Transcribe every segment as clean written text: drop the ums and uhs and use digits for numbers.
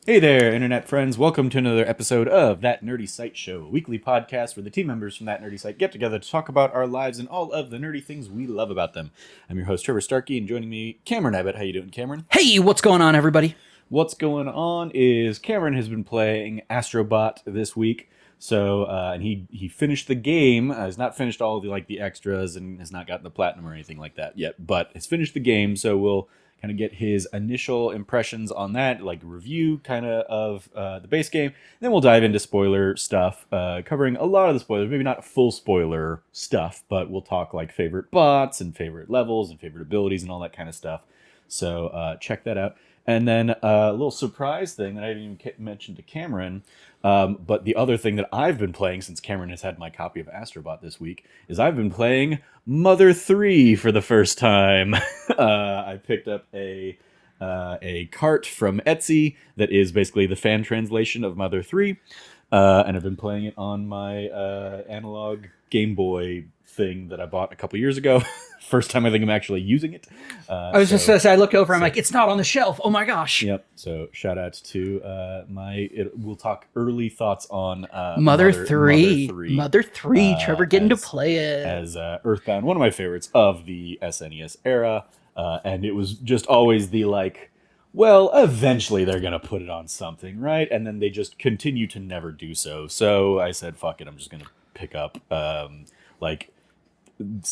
Hey there, internet friends. Welcome to another episode of That Nerdy Site Show, a weekly podcast where the team members from That Nerdy Site get together to talk about our lives and all of the nerdy things we love about them. I'm your host, Trevor Starkey, and joining me, Cameron Abbott. How you doing, Cameron? Hey, what's going on, everybody? What's going on is Cameron has been playing Astro Bot this week. So, and he finished the game. Has not finished all of the extras and has not gotten the platinum or anything like that yet, but has finished the game. So we'll kind of get his initial impressions on that, like review kind of the base game. Then we'll dive into spoiler stuff, covering a lot of the spoilers. Maybe not full spoiler stuff, but we'll talk like favorite bots and favorite levels and favorite abilities and all that kind of stuff. So check that out. And then a little surprise thing that I didn't even mention to Cameron, but the other thing that I've been playing since Cameron has had my copy of Astro Bot this week is I've been playing Mother 3 for the first time. I picked up a cart from Etsy that is basically the fan translation of Mother 3, and I've been playing it on my analog Game Boy thing that I bought a couple years ago. First time I think I'm actually using it. I was just going to say, I looked over, I'm like, it's not on the shelf. Oh my gosh. Yep. So shout out to we'll talk early thoughts on Mother 3. Mother 3. Trevor getting to play it. As Earthbound, one of my favorites of the SNES era. And it was just always the well, eventually they're going to put it on something, right? And then they just continue to never do so. So I said, fuck it, I'm just going to pick up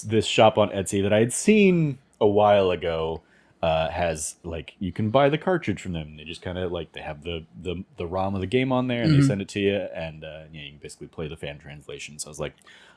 this shop on Etsy that I had seen a while ago. Has you can buy the cartridge from them. They just kind of they have the ROM of the game on there and they send it to you, and you can basically play the fan translation. So I was like,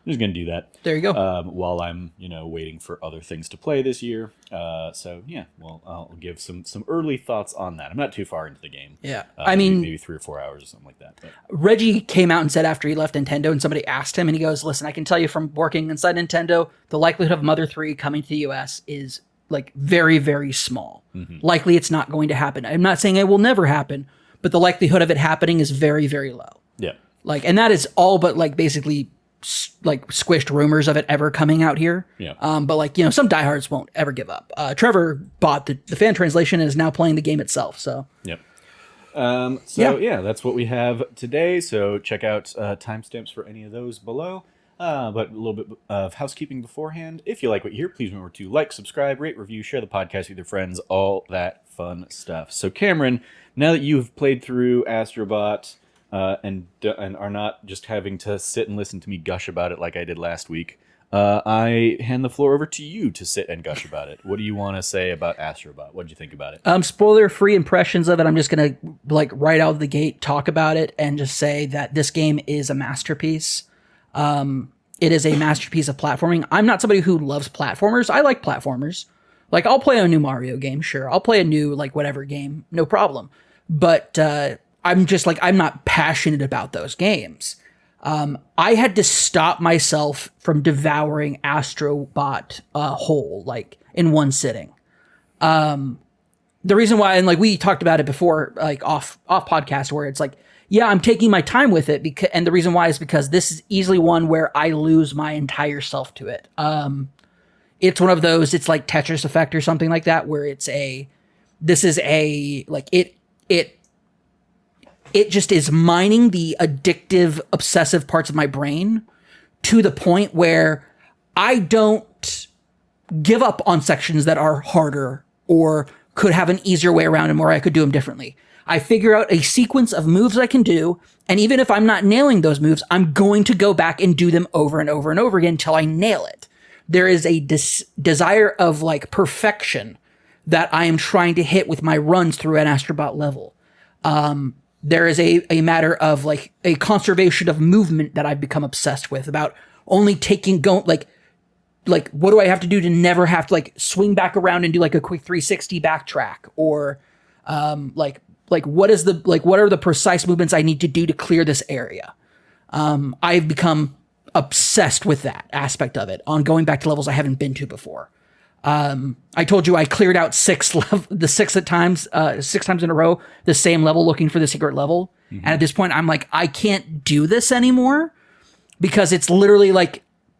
I'm just gonna do that. There you go. While I'm waiting for other things to play this year. So yeah, well, I'll give some early thoughts on that. I'm not too far into the game. Yeah, I mean maybe 3 or 4 hours or something like that. But Reggie came out and said after he left Nintendo, and somebody asked him, and he goes, "Listen, I can tell you from working inside Nintendo, the likelihood of Mother 3 coming to the US is very, very small. Likely it's not going to happen. I'm not saying it will never happen, but the likelihood of it happening is very, very low. Yeah. And that is all but basically squished rumors of it ever coming out here. Yeah. But some diehards won't ever give up. Trevor bought the fan translation and is now playing the game itself. So. Yep. Yeah, that's what we have today. So check out timestamps for any of those below. But a little bit of housekeeping beforehand. If you like what you hear, please remember to like, subscribe, rate, review, share the podcast with your friends, all that fun stuff. So Cameron, now that you've played through Astro Bot and are not just having to sit and listen to me gush about it like I did last week, I hand the floor over to you to sit and gush about it. What do you want to say about Astro Bot? What did you think about it? Spoiler-free impressions of it. I'm just going to right out of the gate talk about it and just say that this game is a masterpiece. It is a masterpiece of platforming. I'm not somebody who loves platformers. I like platformers. I'll play a new Mario game, sure. I'll play a new, whatever game, no problem. But I'm just, I'm not passionate about those games. I had to stop myself from devouring Astro Bot whole, in one sitting. The reason why, and we talked about it before, off podcast, where it's yeah, I'm taking my time with it, and the reason why is because this is easily one where I lose my entire self to it. It's one of those, it's like Tetris Effect or something like that, where it just is mining the addictive, obsessive parts of my brain to the point where I don't give up on sections that are harder or could have an easier way around them, or I could do them differently. I figure out a sequence of moves I can do, and even if I'm not nailing those moves, I'm going to go back and do them over and over and over again until I nail it. There is a desire of perfection that I am trying to hit with my runs through an Astro Bot level. There is a matter of a conservation of movement that I've become obsessed with, about only what do I have to do to never have to swing back around and do a quick 360 backtrack, or what are the precise movements I need to do to clear this area? I've become obsessed with that aspect of it, on going back to levels I haven't been to before. I told you I cleared out six times in a row, the same level, looking for the secret level. Mm-hmm. And at this point, I'm I can't do this anymore, because it's literally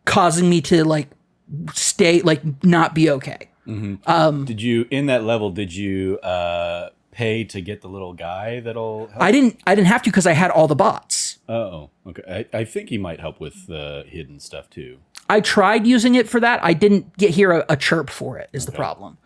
causing me to stay, not be okay. Mm-hmm. Did you, in that level, pay to get the little guy that'll help? I didn't have to because I had all the bots. Oh, okay. I think he might help with the hidden stuff too. I tried using it for that. I didn't hear a chirp for it is the problem.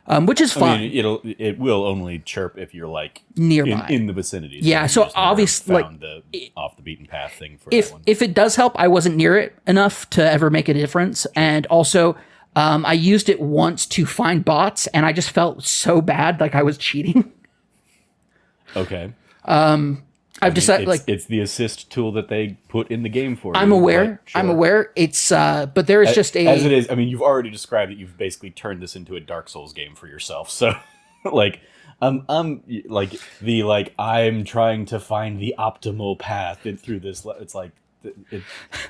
Which is fine. I mean, it will only chirp if you're like nearby in the vicinity. Yeah, so obviously, found the off the beaten path thing for if that one. if it does help, I wasn't near it enough to ever make a difference. And also, I used it once to find bots, and I just felt so bad, like I was cheating. Okay. I've decided, like, it's the assist tool that they put in the game for you. I'm aware. Sure. I'm aware. It's but there is just a as it is. I mean, you've already described it. You've basically turned this into a Dark Souls game for yourself. So, like, I'm trying to find the optimal path through this. It's like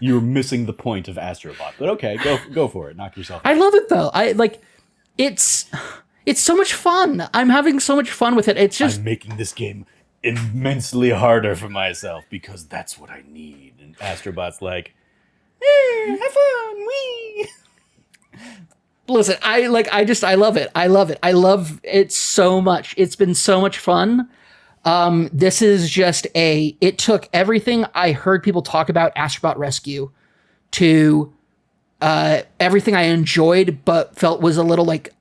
you're missing the point of Astro Bot. But okay, go for it. Knock yourself out. I love it though. I like it's so much fun. I'm having so much fun with it. It's just I'm making this game immensely harder for myself because that's what I need. And Astrobot's like, have fun, wee. Listen, I love it. I love it. I love it so much. It's been so much fun. This is just it took everything I heard people talk about Astrobot Rescue to everything I enjoyed but felt was a little like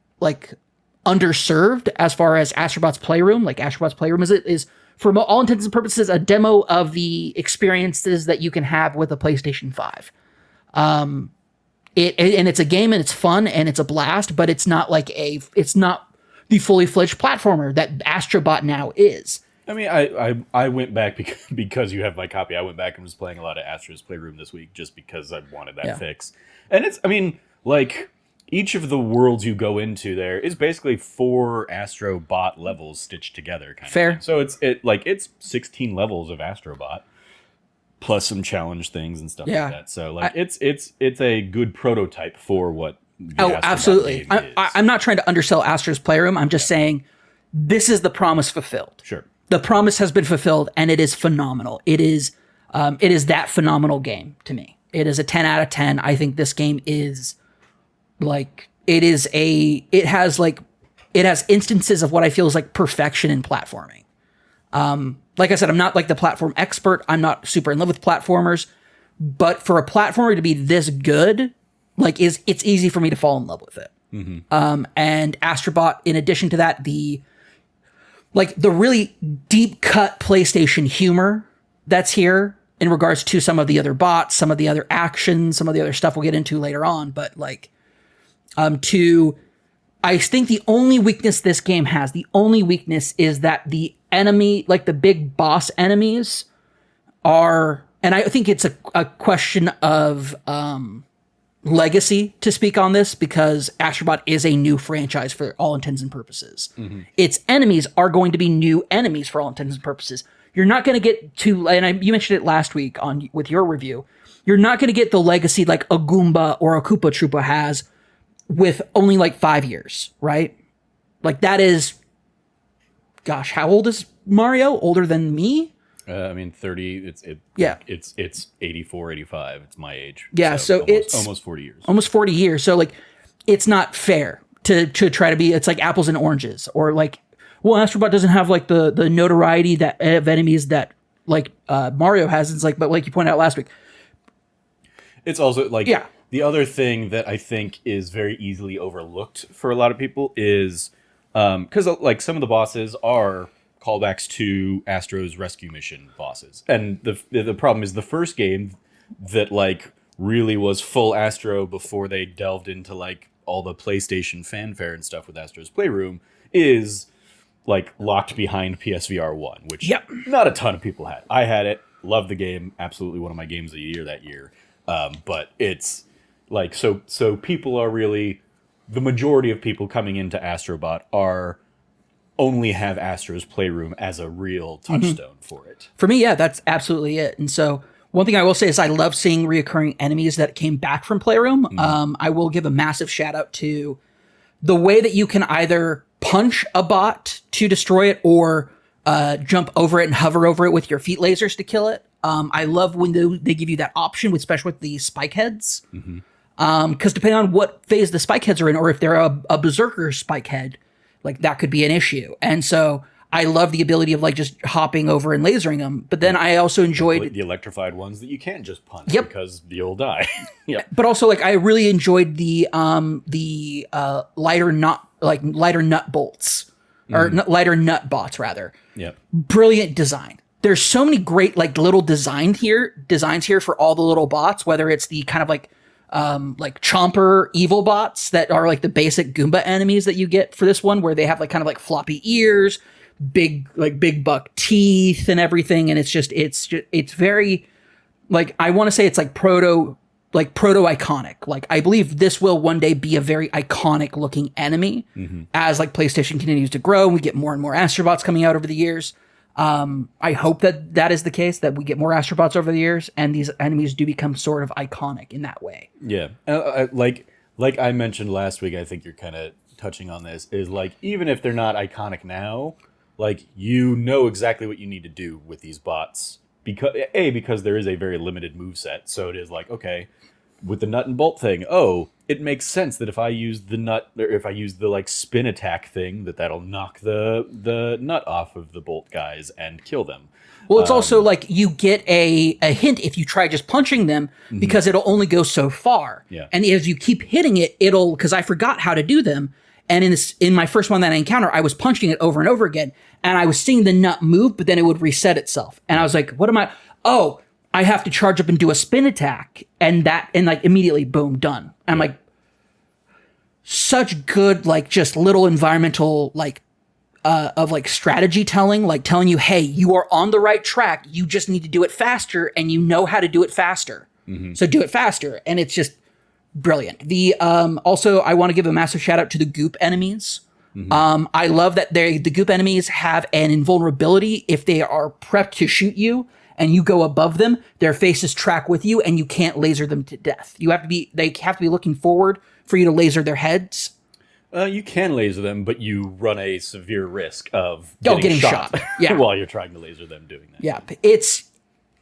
underserved as far as Astrobot's Playroom. Like Astrobot's Playroom is for all intents and purposes a demo of the experiences that you can have with a PlayStation 5. And it's a game and it's fun and it's a blast, but it's not it's not the fully fledged platformer that Astrobot now is. I mean, I went back because you have my copy. I went back and was playing a lot of Astro's Playroom this week just because I wanted that fix. And it's, I mean, like, each of the worlds you go into there is basically 4 Astro Bot levels stitched together. Fair. So it's 16 levels of Astro Bot plus some challenge things and stuff like that. So like it's a good prototype for what the Astro absolutely. Bot game is. I'm not trying to undersell Astro's Playroom. I'm just saying this is the promise fulfilled. Sure. The promise has been fulfilled and it is phenomenal. It is that phenomenal game to me. It is a 10 out of 10. I think this game is like it has instances of what I feel is like perfection in platforming. Like I said, I'm not like the platform expert. I'm not super in love with platformers, but for a platformer to be this good, like it's easy for me to fall in love with it. Mm-hmm. And Astrobot, in addition to that, the really deep cut PlayStation humor that's here in regards to some of the other bots, some of the other actions, some of the other stuff we'll get into later on. But like, I think the only weakness this game has, the only weakness is that the enemy, like the big boss enemies are, and I think it's a question of, legacy to speak on this because Astrobot is a new franchise for all intents and purposes. Mm-hmm. Its enemies are going to be new enemies for all intents and purposes. You're not going to get to, and you mentioned it last week with your review, you're not going to get the legacy like a Goomba or a Koopa Troopa has with only like 5 years, right? Like that is, gosh, how old is Mario? Older than me? I mean, 30, it's 84, 85. It's my age. Yeah, so it's almost 40 years. Almost 40 years. So like, it's not fair to try to be, it's like apples and oranges or like, well, Astrobot doesn't have like the notoriety that of enemies that like Mario has. It's like, but like you pointed out last week. It's also like, the other thing that I think is very easily overlooked for a lot of people is, because like some of the bosses are callbacks to Astro's rescue mission bosses. And the problem is the first game that like really was full Astro before they delved into like all the PlayStation fanfare and stuff with Astro's Playroom is like locked behind PSVR 1, which not a ton of people had. I had it, loved the game, absolutely one of my games of the year that year. But it's like, so people are really, the majority of people coming into Astrobot only have Astro's Playroom as a real touchstone for it. For me, that's absolutely it. And so one thing I will say is I love seeing reoccurring enemies that came back from Playroom. Mm-hmm. I will give a massive shout out to the way that you can either punch a bot to destroy it or jump over it and hover over it with your feet lasers to kill it. I love when they give you that option, especially with the spike heads. Mm-hmm. Because depending on what phase the spike heads are in, or if they're a berserker spike head, like that could be an issue. And so I love the ability of like just hopping over and lasering them. But then I also enjoyed the electrified ones that you can't just punch Yep. because you'll die. Yep. But also, like, I really enjoyed the lighter nut bolts or lighter nut bots rather. Yep. Brilliant design. There's so many great like little designs here for all the little bots, whether it's the kind of like chomper evil bots that are like the basic Goomba enemies that you get for this one, where they have like kind of like floppy ears, big buck teeth and everything, and it's very like, I want to say it's like proto iconic. Like, I believe this will one day be a very iconic looking enemy as like PlayStation continues to grow and we get more and more Astro Bots coming out over the years. I hope that is the case, that we get more Astro Bots over the years and these enemies do become sort of iconic in that way. Yeah. Like I mentioned last week, I think you're kind of touching on this, is like, even if they're not iconic now, like, you know exactly what you need to do with these bots. Because there is a very limited moveset. So it is like, okay, with the nut and bolt thing, it makes sense that if I use the nut, or if I use the like spin attack thing, that'll knock the nut off of the bolt guys and kill them. Well, it's also like you get a hint if you try just punching them, because it'll only go so far. Yeah. And as you keep hitting it, because I forgot how to do them. And in my first one that I encountered, I was punching it over and over again, and I was seeing the nut move, but then it would reset itself. And I was like, what am I? Oh, I have to charge up and do a spin attack, and like immediately, boom, done. I'm like, such good, like just little environmental, like, of like strategy telling, like telling you, hey, you are on the right track. You just need to do it faster, and you know how to do it faster. So do it faster. And it's just brilliant. The also, I want to give a massive shout out to the goop enemies. I love that the goop enemies have an invulnerability if they are prepped to shoot you and you go above them. Their faces track with you, and you can't laser them to death. They have to be looking forward for you to laser their heads. You can laser them, but you run a severe risk of getting shot. Yeah. while you're trying to laser them doing that. Yeah,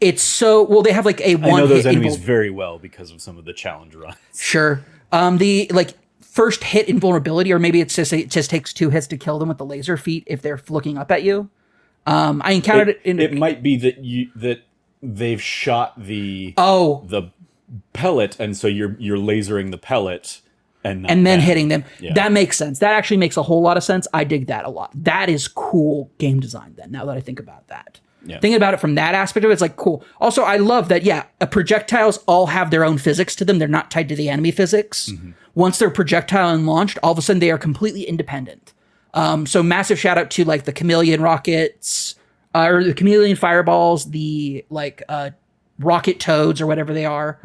it's so well. They have like a one. I know those enemies very well because of some of the challenge runs. Sure. The like first hit invulnerability, or maybe it just takes 2 hits to kill them with the laser feet if they're looking up at you. I encountered it. It might be that they've shot the pellet, and so you're lasering the pellet and then hitting them. Yeah. That makes sense. That actually makes a whole lot of sense. I dig that a lot. That is cool game design. Then now that I think about that. Yeah. Thinking about it from that aspect of it, it's like cool. Also, I love that, projectiles all have their own physics to them. They're not tied to the enemy physics. Once they're projectile and launched, all of a sudden they are completely independent. So massive shout out to like the chameleon rockets, or the chameleon fireballs, the like rocket toads or whatever they are.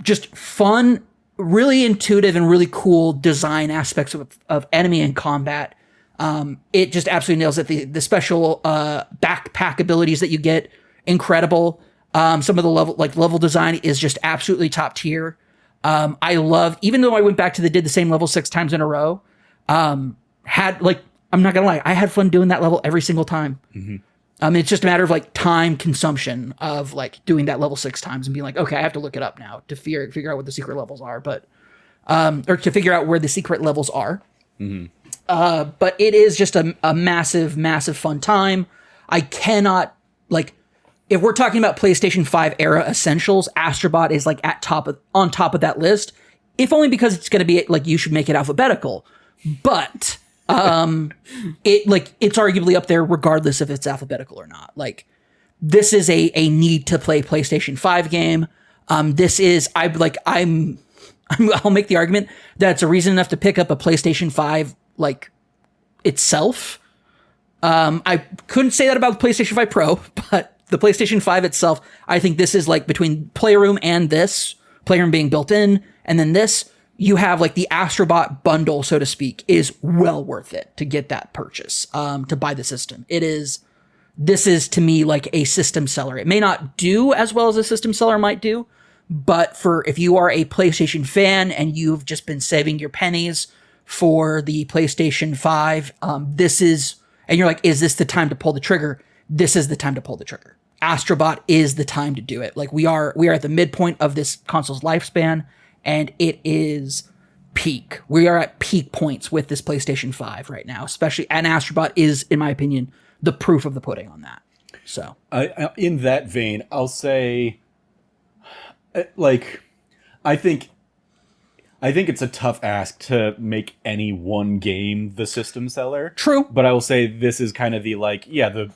Just fun, really intuitive and really cool design aspects of enemy and combat. It just absolutely nails it. The special backpack abilities that you get, incredible. Some of the level design is just absolutely top tier. I love, even though I went back to did the same level 6 times in a row, had like, I'm not gonna lie, I had fun doing that level every single time. It's just a matter of like time consumption of like doing that level 6 times and being like, okay, I have to look it up now to figure out what the secret levels are, but or to figure out where the secret levels are. But it is just a massive, massive fun time. I cannot, like, if we're talking about PlayStation 5 era essentials, Astro Bot is like on top of that list, if only because it's going to be like, you should make it alphabetical, but it's arguably up there regardless if it's alphabetical or not. Like, this is a need to play PlayStation 5 game. I'll make the argument that it's a reason enough to pick up a PlayStation 5 like itself. I couldn't say that about the PlayStation 5 Pro, but the PlayStation 5 itself, I think this is like between Playroom and this, Playroom being built in, and then this, you have like the Astro Bot bundle, so to speak, is well worth it to get that purchase, to buy the system. This is to me like a system seller. It may not do as well as a system seller might do, but if you are a PlayStation fan and you've just been saving your pennies for the PlayStation 5, and you're like, is this the time to pull the trigger? This is the time to pull the trigger. Astro Bot is the time to do it. Like, we are at the midpoint of this console's lifespan, and it is peak. We are at peak points with this PlayStation 5 right now, especially, and Astro Bot is, in my opinion, the proof of the pudding on that. So, in that vein, I'll say, like, I think it's a tough ask to make any one game the system seller. True. But I will say this is kind of the like, yeah,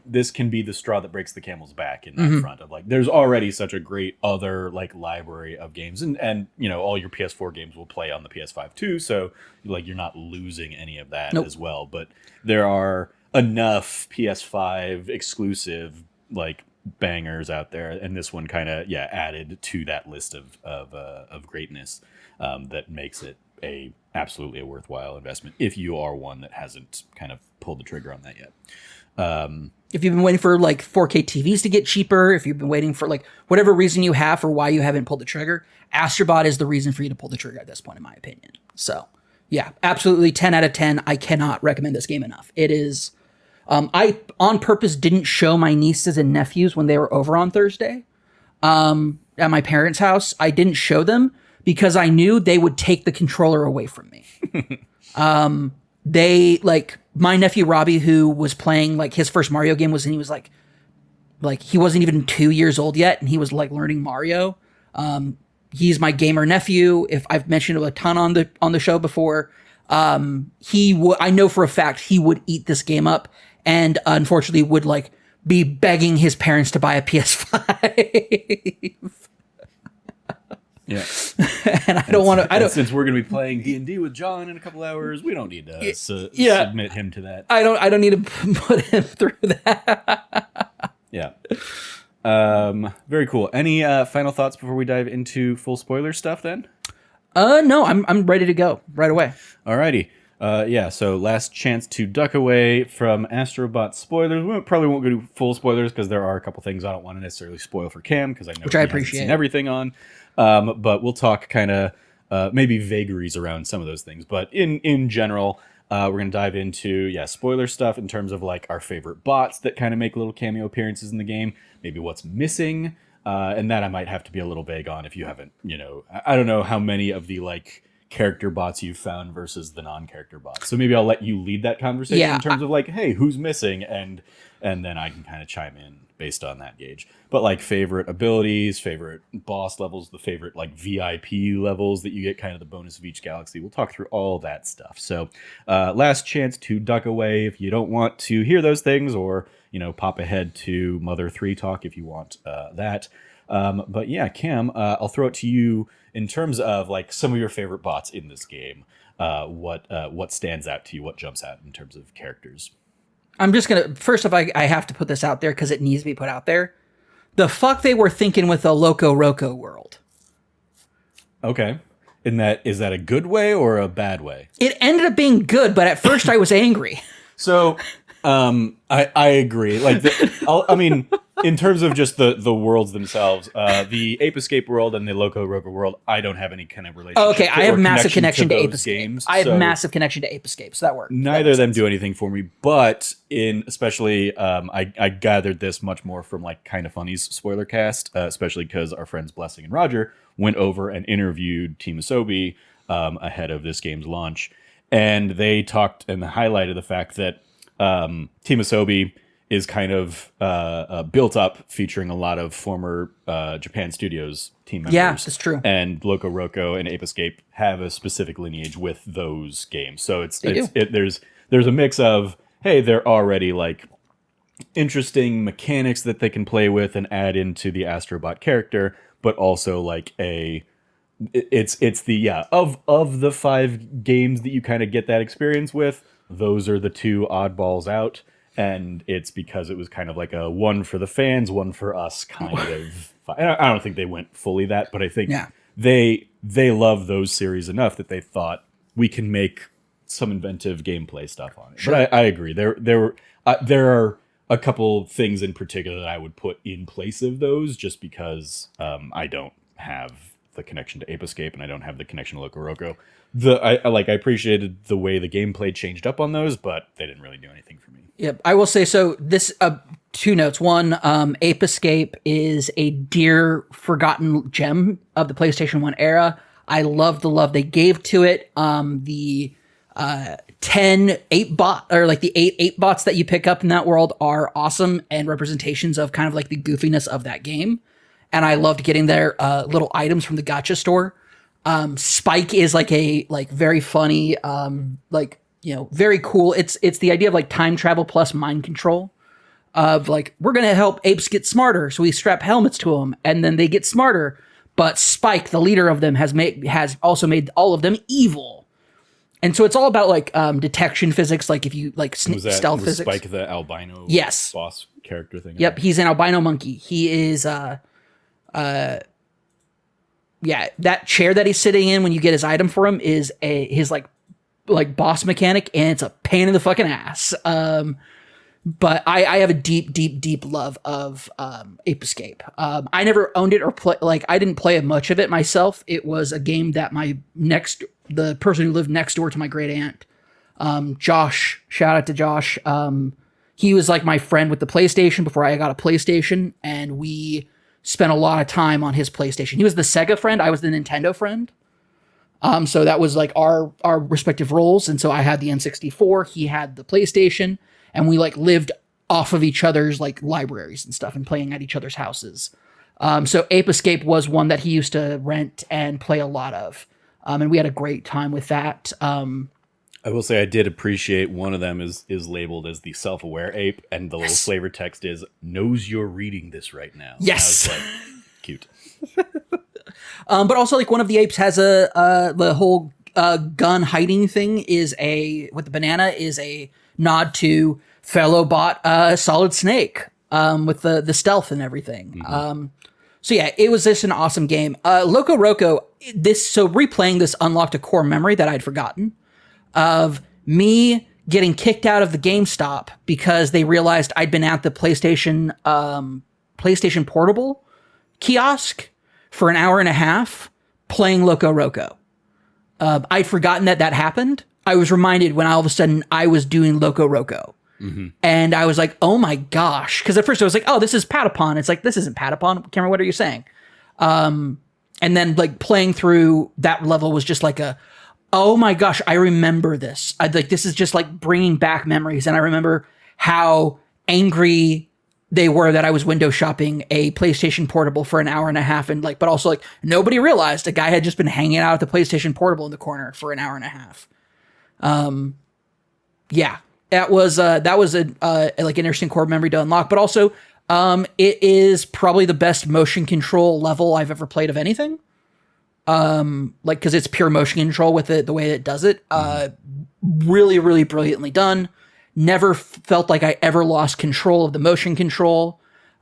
this can be the straw that breaks the camel's back in that front of like, there's already such a great other like library of games, and you know, all your PS4 games will play on the PS5 too, so like you're not losing any of that as well. But there are enough PS5 exclusive like bangers out there, and this one kind of added to that list of greatness. That makes it absolutely a worthwhile investment if you are one that hasn't kind of pulled the trigger on that yet. If you've been waiting for like 4K TVs to get cheaper, if you've been waiting for like whatever reason you have for why you haven't pulled the trigger, Astro Bot is the reason for you to pull the trigger at this point, in my opinion. So yeah, absolutely 10 out of 10. I cannot recommend this game enough. It is, I on purpose didn't show my nieces and nephews when they were over on Thursday at my parents' house. I didn't show them because I knew they would take the controller away from me. They like my nephew Robbie, who was playing like his first Mario game he was like he wasn't even 2 years old yet, and he was like learning Mario. He's my gamer nephew. If I've mentioned him a ton on the show before, I know for a fact he would eat this game up, and unfortunately would like be begging his parents to buy a PS5. Yeah, and I don't want to. Since we're going to be playing D&D with John in a couple hours, we don't need to submit him to that. I don't need to put him through that. Yeah. Very cool. Any final thoughts before we dive into full spoiler stuff? Then. No, I'm ready to go right away. Alrighty. So last chance to duck away from Astro Bot spoilers. We probably won't go to full spoilers because there are a couple things I don't want to necessarily spoil for Cam, because I know he hasn't seen everything on. But we'll talk kind of maybe vagaries around some of those things. But in general, we're going to dive into spoiler stuff in terms of like our favorite bots that kind of make little cameo appearances in the game, maybe what's missing, and that I might have to be a little vague on if you haven't, I don't know how many of the like character bots you've found versus the non-character bots. So maybe I'll let you lead that conversation in terms of like, hey, who's missing, and then I can kind of chime in based on that gauge. But like favorite abilities, favorite boss levels, the favorite like VIP levels that you get, kind of the bonus of each galaxy. We'll talk through all that stuff. So last chance to duck away if you don't want to hear those things, or pop ahead to Mother 3 talk if you want that. But yeah, Cam, I'll throw it to you in terms of like some of your favorite bots in this game. What stands out to you? What jumps out in terms of characters? I'm just going to, first off, I have to put this out there because it needs to be put out there. The fuck they were thinking with the Loco Roco world. Okay. Is that a good way or a bad way? It ended up being good, but at first I was angry. So, I agree. Like, in terms of just the worlds themselves, the Ape Escape world and the Loco Roco world, I don't have any kind of relationship. Oh, okay, I have massive connection to Ape Escape. Games, I have massive connection to Ape Escape, so that works. Neither of them do anything for me, but especially, I gathered this much more from like Kinda Funny's Spoilercast, especially because our friends Blessing and Roger went over and interviewed Team Asobi ahead of this game's launch, and they talked and highlighted the fact that Team Asobi is kind of built up, featuring a lot of former Japan Studios team members. Yeah, that's true. And Loco Roco and Ape Escape have a specific lineage with those games. So there's a mix of, hey, they're already like interesting mechanics that they can play with and add into the Astro Bot character, but also like it's of the 5 games that you kind of get that experience with, those are the 2 oddballs out. And it's because it was kind of like a one for the fans, one for us kind of. I don't think they went fully that, but I think they love those series enough that they thought we can make some inventive gameplay stuff on it. Sure. But I agree. There are a couple things in particular that I would put in place of those, just because I don't have the connection to Ape Escape and I don't have the connection to Loco Roco. I appreciated the way the gameplay changed up on those, but they didn't really do anything for me. Yep, I will say so. This 2 notes. One, Ape Escape is a dear forgotten gem of the PlayStation 1 era. I love the love they gave to it. The 10 8 bot, or like the 8 bots that you pick up in that world are awesome and representations of kind of like the goofiness of that game. And I loved getting their little items from the gacha store. Spike is like a very funny, very cool. It's the idea of like time travel plus mind control. Of like, we're gonna help apes get smarter, so we strap helmets to them, and then they get smarter. But Spike, the leader of them, has also made all of them evil. And so it's all about like detection physics, like if you like stealth physics. Spike the albino boss character thing? Yep, he's an albino monkey. He is that chair that he's sitting in when you get his item for him is his boss mechanic, and it's a pain in the fucking ass. But I have a deep love of Ape Escape. I never owned it or I didn't play much of it myself. It was a game that the person who lived next door to my great aunt, Josh, shout out to Josh. He was like my friend with the PlayStation before I got a PlayStation, and we spent a lot of time on his PlayStation. He was the Sega friend. I was the Nintendo friend. So that was like our respective roles. And so I had the N64, he had the PlayStation, and we like lived off of each other's like libraries and stuff and playing at each other's houses. So Ape Escape was one that he used to rent and play a lot of. And we had a great time with that. I will say I did appreciate one of them is labeled as the self-aware ape, and the little flavor text is, knows you're reading this right now. Yes. And I was like, cute. But also like one of the apes has the whole gun hiding thing with the banana is a nod to fellow bot Solid Snake with the stealth and everything. Mm-hmm. So yeah, it was just an awesome game. Loco Roco, replaying this unlocked a core memory that I'd forgotten of me getting kicked out of the GameStop because they realized I'd been at the PlayStation Portable kiosk for an hour and a half playing Loco Roco. I'd forgotten that happened. I was reminded when all of a sudden I was doing Loco Roco. Mm-hmm. And I was like, oh my gosh. Because at first I was like, oh, this is Patapon. It's like, this isn't Patapon. Cameron, what are you saying? And then like playing through that level was just like oh my gosh, I remember this. This is just like bringing back memories. And I remember how angry they were that I was window shopping a PlayStation Portable for an hour and a half. And like, but also like nobody realized a guy had just been hanging out at the PlayStation Portable in the corner for an hour and a half. Yeah. That was an interesting core memory to unlock, but also it is probably the best motion control level I've ever played of anything. Because it's pure motion control with it, the way it does it. Really, really brilliantly done. Never felt like I ever lost control of the motion control.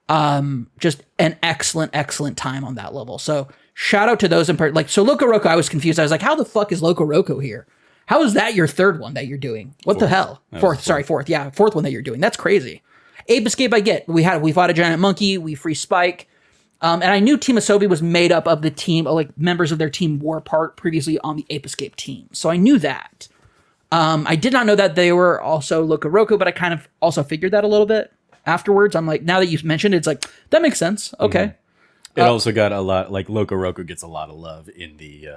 Just an excellent time on that level. So shout out to those in part. Like, so Loco Roco, I was confused. I was like, how the fuck is Loco Roco here? How is that your third one that you're doing? What the hell? Fourth. Yeah, fourth one that you're doing. That's crazy. Ape Escape, I get. We fought a giant monkey. We free Spike. And I knew Team Asobi was made up of the team, like members of their team were part previously on the Ape Escape team. So I knew that. I did not know that they were also Loco Roco, but I kind of also figured that a little bit afterwards. I'm like, now that you've mentioned it, it's like, that makes sense. Okay. Mm-hmm. It also got a lot, like Loco Roco gets a lot of love in the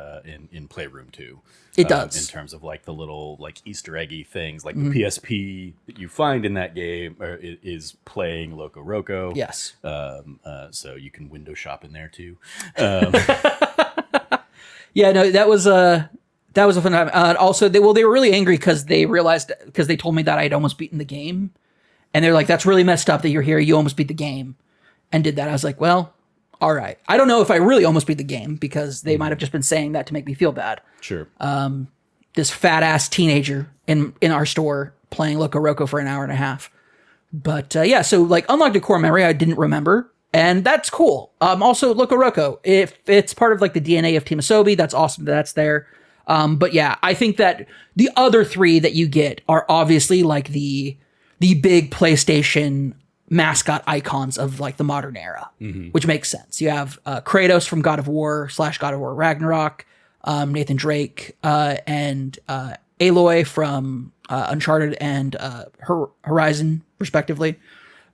in Playroom too. It does, in terms of like the little like Easter eggy things, like the PSP that you find in that game is playing Loco Roco. Yes. So you can window shop in there too. Yeah, no, that was a fun time. Also, they were really angry because they told me that I'd almost beaten the game, and they're like, "That's really messed up that you're here. You almost beat the game," and did that. I was like, "Well, all right." I don't know if I really almost beat the game because they might have just been saying that to make me feel bad. Sure. This fat ass teenager in our store playing Loco Roco for an hour and a half. But yeah, so like unlocked a core memory I didn't remember, and that's cool. Also Loco Roco, if it's part of like the DNA of Team Asobi, that's awesome that's there. But yeah, I think that the other three that you get are obviously like the big PlayStation mascot icons of like the modern era, which makes sense. You have Kratos from God of War / God of War Ragnarok, Nathan Drake, and Aloy from Uncharted and Horizon, respectively.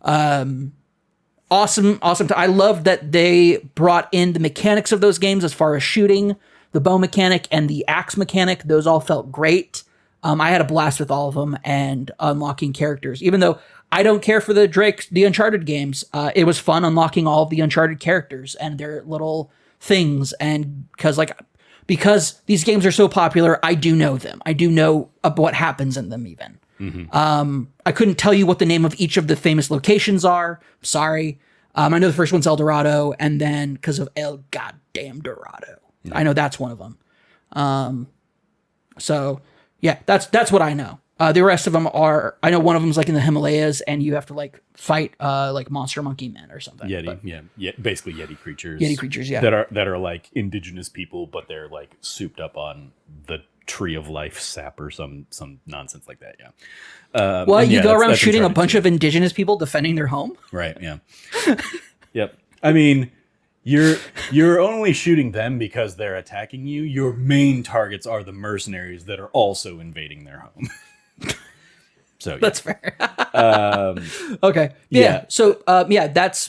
Awesome. I love that they brought in the mechanics of those games as far as shooting, the bow mechanic and the axe mechanic, those all felt great. I had a blast with all of them and unlocking characters. Even though I don't care for the Uncharted games, it was fun unlocking all of the Uncharted characters and their little things. And because these games are so popular, I do know them. I do know what happens in them even. I couldn't tell you what the name of each of the famous locations are. Sorry. I know the first one's El Dorado, and then because of El Goddamn Dorado. I know that's one of them. So yeah, that's what I know. The rest of them are, I know one of them's like in the Himalayas, and you have to like fight like monster monkey men or something. Basically Yeti creatures. Yeti creatures, yeah. That are like indigenous people, but they're like souped up on the tree of life sap or some nonsense like that. Yeah. You go around shooting a bunch of indigenous people defending their home. Right. Yeah. Yep. I mean, you're only shooting them because they're attacking you. Your main targets are the mercenaries that are also invading their home. So yeah. That's fair. Okay. Yeah. So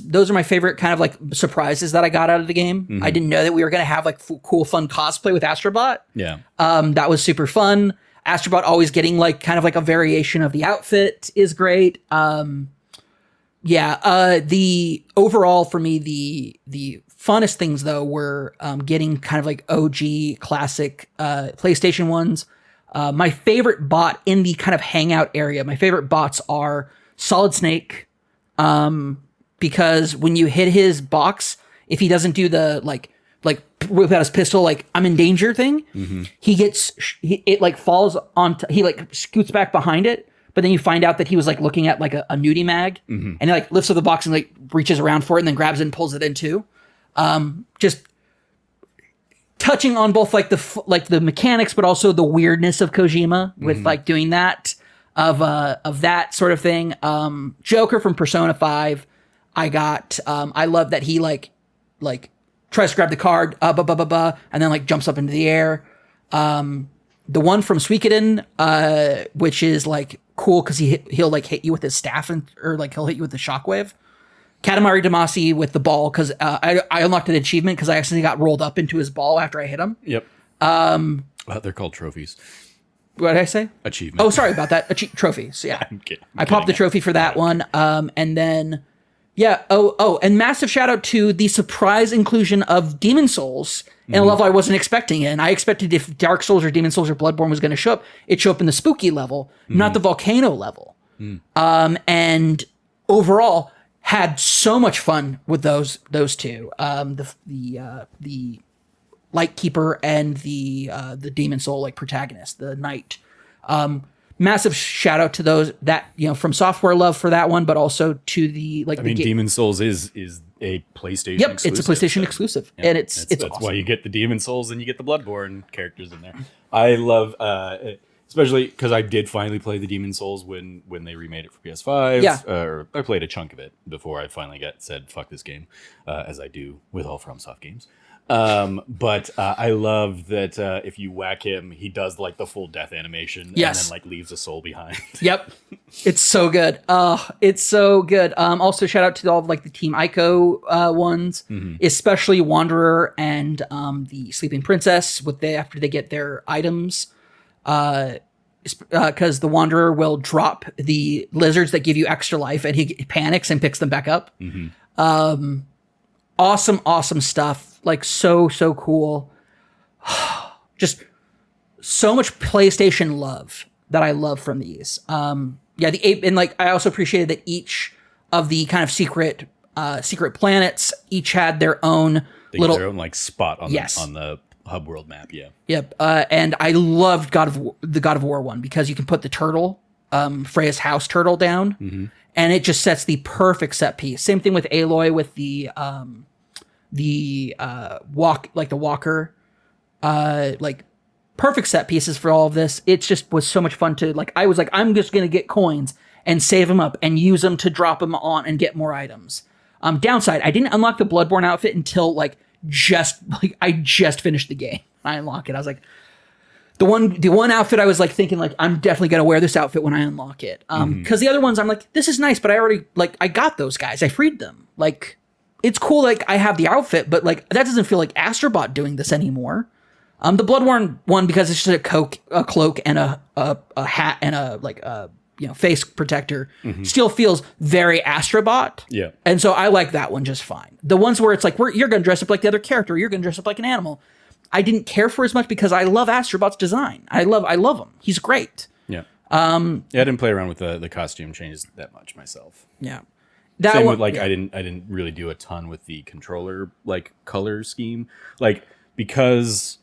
those are my favorite kind of like surprises that I got out of the game. I didn't know that we were going to have like cool, fun cosplay with Astro Bot. Yeah. That was super fun. Astro Bot always getting like kind of like a variation of the outfit is great. The overall for me, the funnest things though were getting kind of like OG classic PlayStation ones. My favorite bot in the kind of hangout area, my favorite bots are Solid Snake, because when you hit his box, if he doesn't do the like whip out his pistol, like I'm in danger thing, it like falls onto, he like scoots back behind it, but then you find out that he was like looking at like a nudie mag, and he like lifts up the box and like reaches around for it and then grabs it and pulls it in too. Just touching on both like the mechanics, but also the weirdness of Kojima with like doing that of that sort of thing. Joker from Persona 5, I got. I love that he like tries to grab the card, and then like jumps up into the air. The one from Suikoden, which is like cool because he'll like hit you with his staff or like he'll hit you with the shockwave. Katamari Damacy with the ball because I unlocked an achievement because I accidentally got rolled up into his ball after I hit him. Yep. They're called trophies. What did I say? Achievement. Oh, sorry about that. Trophies. So, yeah. I popped the trophy for that one. And then, and massive shout out to the surprise inclusion of Demon Souls in a level I wasn't expecting. And I expected if Dark Souls or Demon Souls or Bloodborne was going to show up, it'd show up in the spooky level, not the volcano level. And overall, had so much fun with those two. The Lightkeeper and the Demon Soul like protagonist, the Knight. Massive shout out to those that from Software Love for that one, but also to the like. Demon Souls is a PlayStation. Yep, exclusive, it's a PlayStation exclusive, and it's that's awesome. why you get the Demon Souls and you get the Bloodborne characters in there. I love. Especially because I did finally play the Demon Souls when they remade it for PS5. Yeah. I played a chunk of it before I finally said fuck this game, as I do with all FromSoft games. But I love that if you whack him, he does like the full death animation and then like leaves a soul behind. Yep. It's so good. It's so good. Also shout out to all of like the Team Ico ones, especially Wanderer and the Sleeping Princess after they get their items. Because the Wanderer will drop the lizards that give you extra life and he panics and picks them back up. Awesome stuff. Like so cool. Just so much PlayStation love that I love from these. The ape, and like I also appreciated that each of the kind of secret planets each had their own their own like spot on the hub world map. Yep. And I loved the God of War one because you can put the turtle, Freya's house turtle down, and it just sets the perfect set piece. Same thing with Aloy with the walker, like perfect set pieces for all of this. It just was so much fun to like. I was like, I'm just gonna get coins and save them up and use them to drop them on and get more items. Downside, I didn't unlock the Bloodborne outfit until I just finished the game. I unlock it. I was like, the one outfit I was like thinking like I'm definitely gonna wear this outfit when I unlock it. Because the other ones I'm like, this is nice, but I already I got those guys. I freed them. Like it's cool. Like I have the outfit, but like that doesn't feel like Astro Bot doing this anymore. The Bloodborne one, because it's just a cloak and a hat and a face protector, still feels very Astro Bot. Yeah. And so I like that one just fine. The ones where it's like you're going to dress up like the other character, you're going to dress up like an animal, I didn't care for as much because I love Astro Bot's design. I love him. He's great. Yeah. I didn't play around with the costume changes that much myself. Yeah. Same with I didn't really do a ton with the controller color scheme, because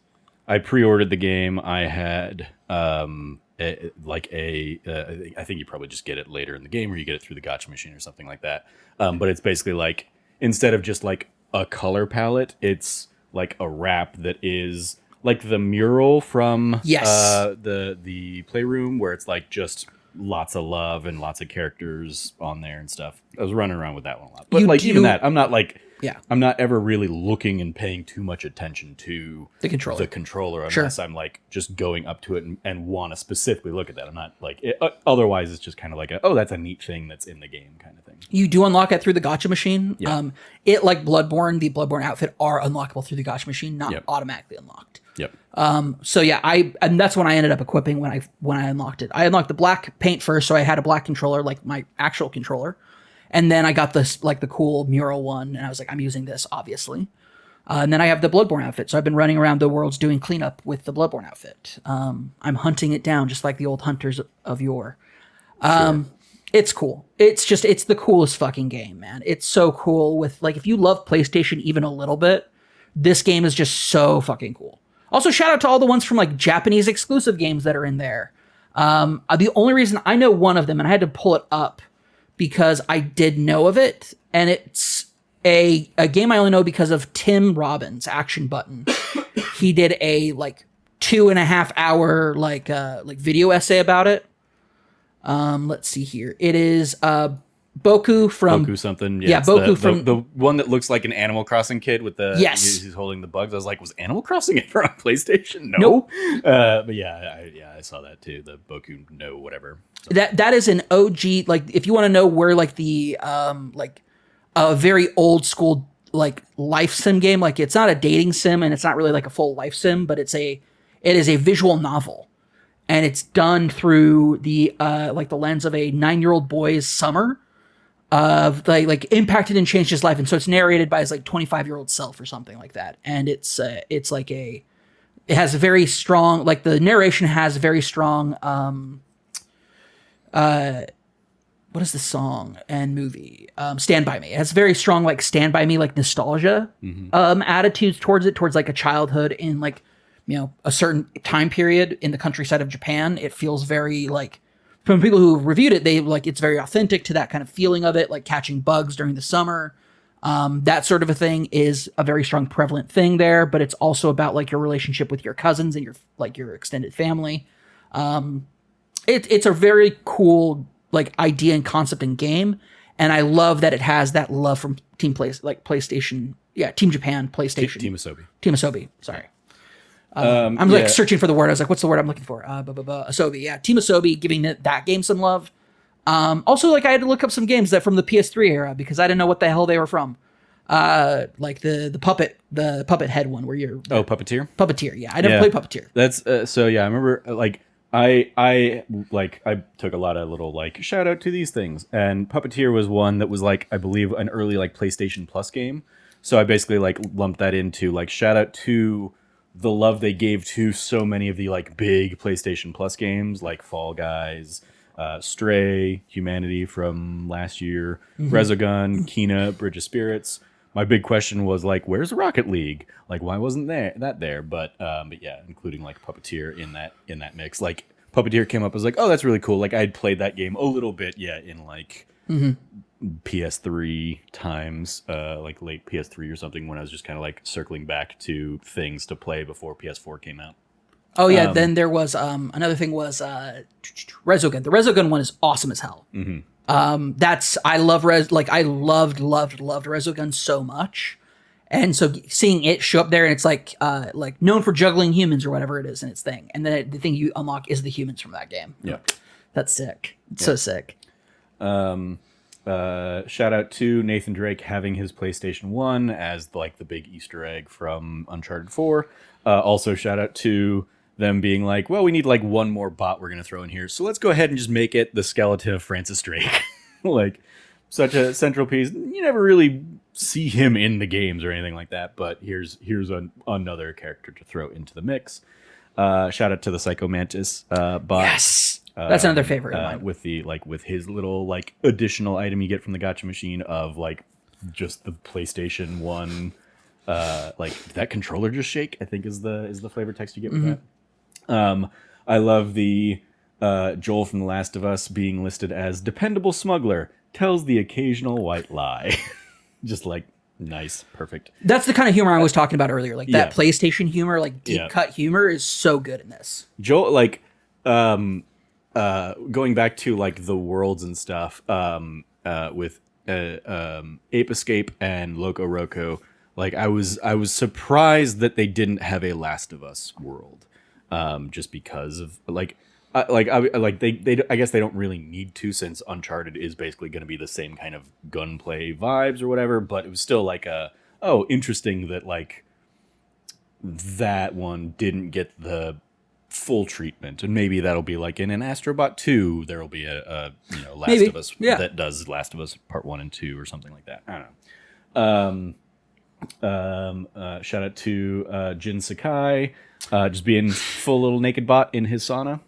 I pre-ordered the game. I had I think you probably just get it later in the game, or you get it through the gacha machine or something like that. But it's basically instead of just a color palette, it's a wrap that is the mural from the Playroom, where it's just lots of love and lots of characters on there and stuff. I was running around with that one a lot. But even that, I'm not I'm not ever really looking and paying too much attention to the controller unless I'm just going up to it and want to specifically look at that. I'm not otherwise it's just kind of that's a neat thing that's in the game kind of thing. You do unlock it through the gacha machine. Yeah. It Bloodborne, the Bloodborne outfit are unlockable through the gacha machine, not automatically unlocked. Yep. So yeah, and that's when I ended up equipping when I unlocked it. I unlocked the black paint first, so I had a black controller, my actual controller. And then I got this the cool mural one, and I was like, I'm using this, obviously. And then I have the Bloodborne outfit. So I've been running around the worlds doing cleanup with the Bloodborne outfit. I'm hunting it down just like the old hunters of yore. It's cool. It's the coolest fucking game, man. It's so cool with if you love PlayStation even a little bit, this game is just so fucking cool. Also, shout out to all the ones from Japanese exclusive games that are in there. The only reason I know one of them, and I had to pull it up because I did know of it, and it's a game I only know because of Tim Robbins, Action Button. He did a 2.5 hour video essay about it. Let's see here. It is Boku from Boku something. Yeah, Boku from the one that looks like an Animal Crossing kid with the he's holding the bugs. I was like, was Animal Crossing ever on PlayStation? No. Nope. But I saw that too. The Boku no whatever. So. That is an OG. If you want to know where the a very old school life sim game. It's not a dating sim and it's not really a full life sim, but it is a visual novel. And it's done through the the lens of a 9-year-old boy's summer of impacted and changed his life. And so it's narrated by his 25-year-old self or something like that. And it has a very strong, the narration has very strong, what is the song and movie? Stand By Me. It has very strong, Stand By Me, nostalgia, attitudes towards it, towards a childhood in a certain time period in the countryside of Japan. It feels very from people who reviewed it, they it's very authentic to that kind of feeling of it, catching bugs during the summer. That sort of a thing is a very strong prevalent thing there, but it's also about your relationship with your cousins and your extended family. It's a very cool idea and concept and game, and I love that it has that love from PlayStation, Team Japan, PlayStation, Team Asobi. Team Asobi. Sorry. I'm searching for the word. I was what's the word I'm looking for? Asobi. Yeah. Team Asobi giving that game some love. Also, I had to look up some games that from the PS3 era because I didn't know what the hell they were from. The puppet head one where you're Puppeteer. Puppeteer. Yeah. I never played Puppeteer. That's so yeah. I remember I took a lot of little shout out to these things, and Puppeteer was one that was I believe an early PlayStation Plus game. So I basically lumped that into shout out to the love they gave to so many of the big PlayStation Plus games Fall Guys, Stray, Humanity from last year, Resogun, Kena, Bridge of Spirits. My big question was where's Rocket League? Why wasn't that there? But yeah, including Puppeteer in that mix. Puppeteer came up as oh, that's really cool. I'd played that game a little bit, in PS3 times, late PS3 or something, when I was just kind of circling back to things to play before PS4 came out. Oh yeah, then there was another thing was Resogun. The Resogun one is awesome as hell. I love I loved Resogun so much, and so seeing it show up there and it's known for juggling humans or whatever it is in its thing, and then the thing you unlock is the humans from that game. Yeah, that's sick. It's so sick. Shout out to Nathan Drake having his PlayStation 1 as like the big Easter egg from Uncharted 4. Also shout out to them being like, well, we need like one more bot we're going to throw in here. So let's go ahead and just make it the skeleton of Francis Drake. Like such a central piece. You never really see him in the games or anything like that, but here's another character to throw into the mix. Shout out to the Psycho Mantis bot. Yes. That's another favorite of mine. With his little like additional item you get from the gacha machine of like just the PlayStation 1 like that controller just shake, I think is the flavor text you get with that. I love the Joel from The Last of Us being listed as dependable smuggler, tells the occasional white lie. Just like nice, perfect. That's the kind of humor I was talking about earlier. Like that PlayStation humor, like deep cut humor is so good in this. Joel, like going back to like the worlds and stuff with Ape Escape and Loco Roco, like I was surprised that they didn't have a Last of Us world, just because of like they I guess they don't really need to, since Uncharted is basically going to be the same kind of gunplay vibes or whatever. But it was still like interesting that like that one didn't get the full treatment, and maybe that'll be like in an Astro Bot 2 there'll be a Last of Us that does Last of Us Part 1 and 2 or something like that. I don't know. Shout out to Jin Sakai, just being full little naked bot in his sauna.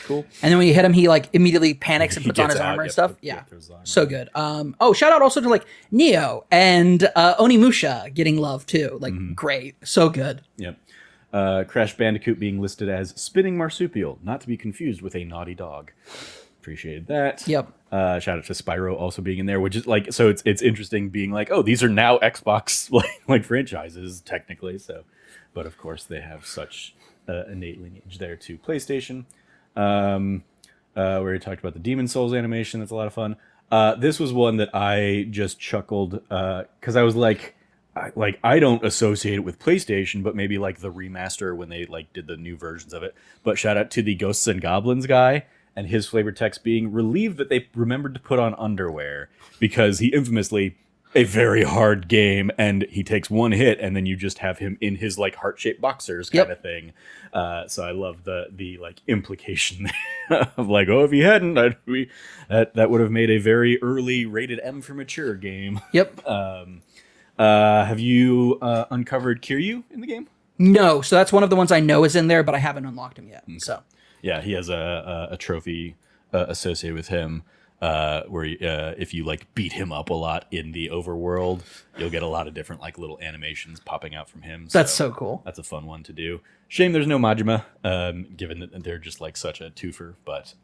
Cool. And then when you hit him, he like immediately panics and puts on his armor and stuff. Yeah, so good. Shout out also to like Neo and Onimusha getting love too. Like great, so good. Yep. Crash Bandicoot being listed as spinning marsupial, not to be confused with a naughty dog. Appreciated that. Yep. Shout out to Spyro also being in there, which is like, so it's interesting being like, oh, these are now Xbox like franchises technically. So, but of course they have such innate lineage there to PlayStation. We already talked about the Demon Souls animation. That's a lot of fun. This was one that I just chuckled because I was like, I don't associate it with PlayStation, but maybe like the remaster when they like did the new versions of it. But shout out to the Ghosts and Goblins guy and his flavor text being relieved that they remembered to put on underwear, because he infamously, a very hard game, and he takes one hit and then you just have him in his like heart-shaped boxers kind of thing. So I love the like implication there of like, oh, if he hadn't, that would have made a very early rated M for mature game. Yep. Have you uncovered Kiryu in the game? No, so that's one of the ones I know is in there, but I haven't unlocked him yet. Okay. So yeah, he has a trophy associated with him. Where if you like beat him up a lot in the overworld, you'll get a lot of different like little animations popping out from him. That's so cool. That's a fun one to do. Shame there's no Majima, given that they're just like such a twofer. But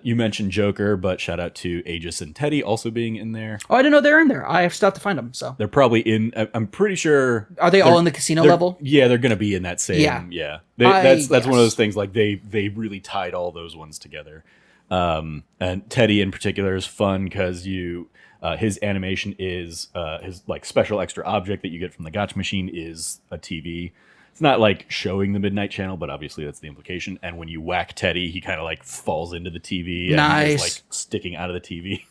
you mentioned Joker, but shout out to Aegis and Teddy also being in there. Oh, I didn't know they're in there. I have still have to find them. So they're probably in. I'm pretty sure. Are they all in the casino level? Yeah, they're gonna be in that same. Yeah. That's one of those things. Like they really tied all those ones together. And Teddy in particular is fun because his animation is his like special extra object that you get from the gacha machine is a TV. It's not like showing the Midnight Channel, but obviously that's the implication. And when you whack Teddy, he kind of like falls into the TV and is like sticking out of the TV.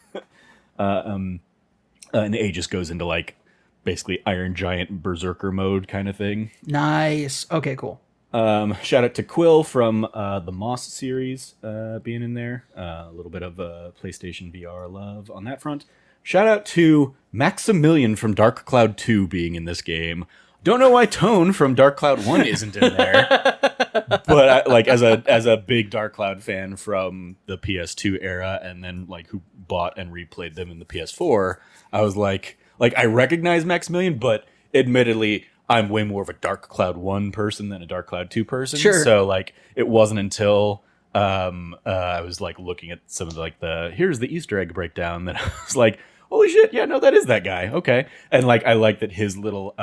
And Aegis goes into like basically Iron Giant Berserker mode kind of thing. Nice. Okay, cool. Shout out to Quill from the Moss series being in there. A little bit of PlayStation VR love on that front. Shout out to Maximilian from Dark Cloud 2 being in this game. Don't know why Tone from Dark Cloud 1 isn't in there. But like as a big Dark Cloud fan from the PS2 era, and then like who bought and replayed them in the PS4, I was like I recognize Maximilian, but admittedly I'm way more of a Dark Cloud 1 person than a Dark Cloud 2 person. Sure. So like it wasn't until I was like looking at some of the, like here's the Easter egg breakdown that I was like, holy shit, yeah, no, that is that guy. Okay. And like I like that his little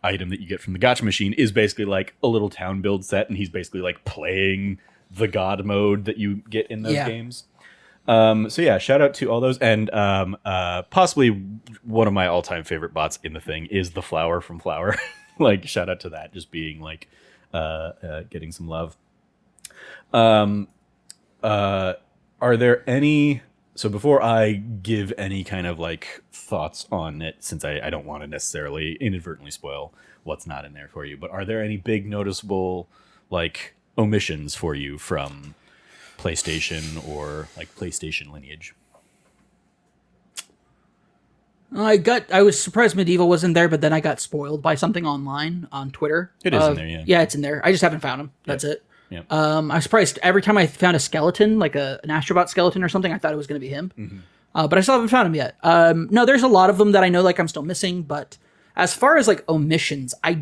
item that you get from the gacha machine is basically like a little town build set, and he's basically like playing the god mode that you get in those games. So yeah, shout out to all those, and possibly one of my all-time favorite bots in the thing is the Flower from Flower. Like shout out to that, just being like getting some love. Are there any So before I give any kind of like thoughts on it, since I don't want to necessarily inadvertently spoil what's not in there for you, but are there any big noticeable like omissions for you from PlayStation or like PlayStation lineage? I was surprised Medieval wasn't there, but then I got spoiled by something online on Twitter. It is in there, yeah. Yeah, it's in there. I just haven't found him. That's it. Yeah. I was surprised every time I found a skeleton, like an Astro Bot skeleton or something, I thought it was going to be him. Mm-hmm. But I still haven't found him yet. No, there's a lot of them that I know like I'm still missing, but as far as like omissions, I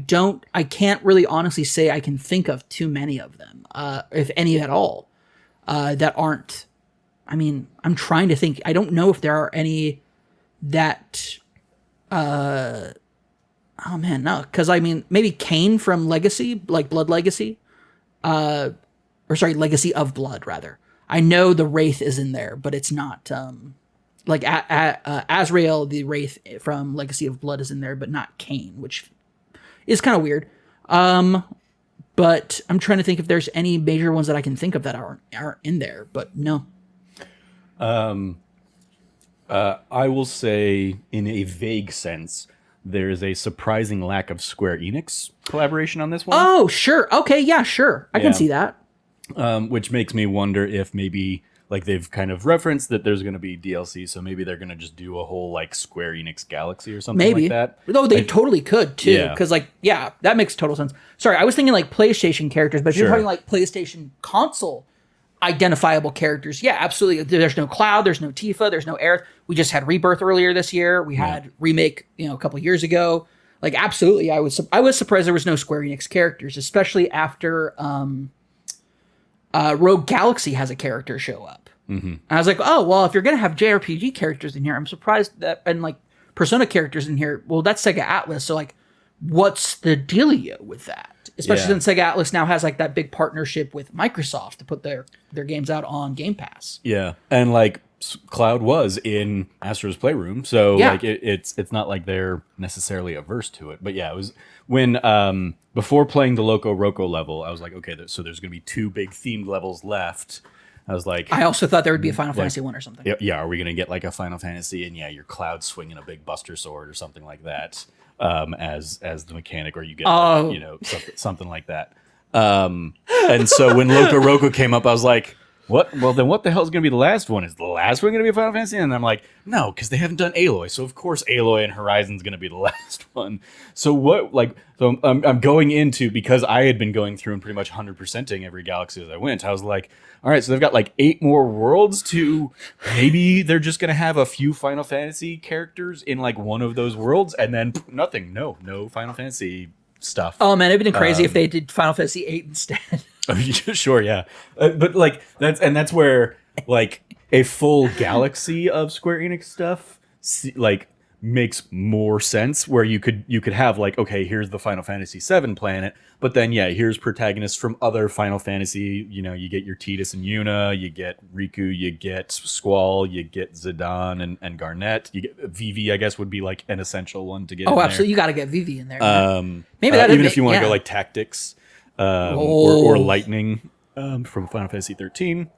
can't really honestly say I can think of too many of them, if any at all, that aren't, I mean, I'm trying to think. I don't know if there are any that, oh man, no. Cause I mean, maybe Cain from Legacy, like Blood Legacy, Legacy of Blood rather. I know the Wraith is in there, but it's not, like Azrael, the Wraith from Legacy of Blood is in there, but not Cain, which is kind of weird. But I'm trying to think if there's any major ones that I can think of that aren't in there, but no. I will say, in a vague sense, there is a surprising lack of Square Enix collaboration on this one. Oh, sure. Okay, yeah, sure. I can see that. Which makes me wonder if maybe like they've kind of referenced that there's going to be DLC, so maybe they're going to just do a whole like Square Enix Galaxy or something like that. No, they totally could too, because that makes total sense. Sorry, I was thinking like PlayStation characters, but if you're talking like PlayStation console identifiable characters, yeah, absolutely. There's no Cloud, there's no Tifa, there's no Aerith. We just had Rebirth earlier this year. We had Remake, a couple years ago. Like, absolutely, I was surprised there was no Square Enix characters, especially after Rogue Galaxy has a character show up. Mm-hmm. And I was like, oh, well, if you're going to have JRPG characters in here, I'm surprised that, and like Persona characters in here, well, that's Sega Atlas. So like, what's the dealio with that? Especially since Sega Atlas now has like that big partnership with Microsoft to put their games out on Game Pass. Yeah. And like Cloud was in Astro's Playroom. So like it's not like they're necessarily averse to it. But yeah, it was when before playing the Loco Roco level, I was like, okay, so there's going to be 2 big themed levels left. I was like, I also thought there would be a Final Fantasy 1 or something. Yeah, are we going to get like a Final Fantasy and your Cloud swinging a big Buster Sword or something like that as the mechanic, or you get something like that. And so when Loco Roco came up, I was like, what? Well, then what the hell is going to be the last one? Is the last one going to be a Final Fantasy? And I'm like, no, because they haven't done Aloy. So, of course, Aloy and Horizon's going to be the last one. So, I'm going into, because I had been going through and pretty much 100%ing every galaxy as I went, I was like, all right, so they've got like 8 more worlds to, maybe they're just going to have a few Final Fantasy characters in like one of those worlds, and then nothing. No Final Fantasy stuff. Oh, man, it'd been crazy if they did Final Fantasy 8 instead. Sure, yeah, but like that's where like a full galaxy of Square Enix stuff like makes more sense. Where you could have like, okay, here's the Final Fantasy VII planet, but then here's protagonists from other Final Fantasy. You get your Tidus and Yuna, you get Riku, you get Squall, you get Zidane and Garnet. You get Vivi, I guess would be like an essential one to get. Oh, in absolutely, there. You got to get Vivi in there. Maybe that even if you want to go like Tactics. Or Lightning from Final Fantasy 13,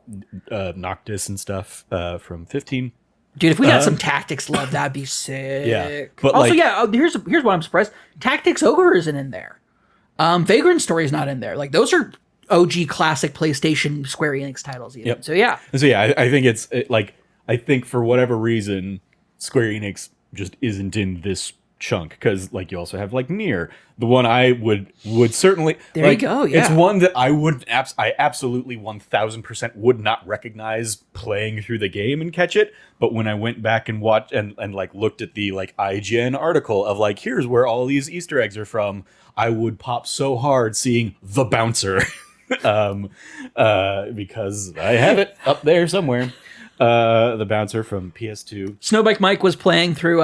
Noctis and stuff from 15. Dude, if we got some Tactics love, that'd be sick. Yeah, but also, here's what I'm surprised. Tactics Ogre isn't in there. Vagrant Story is not in there. Like, those are OG classic PlayStation Square Enix titles even. Yep. So yeah, I think I think for whatever reason, Square Enix just isn't in this chunk, because like you also have like Nier, the one I would certainly you go. Yeah, it's one that I absolutely 1000% would not recognize playing through the game and catch it. But when I went back and watched and like looked at the like IGN article of like, here's where all these Easter eggs are from, I would pop so hard seeing the bouncer because I have it up there somewhere. The bouncer from PS2. Snowbike Mike was playing through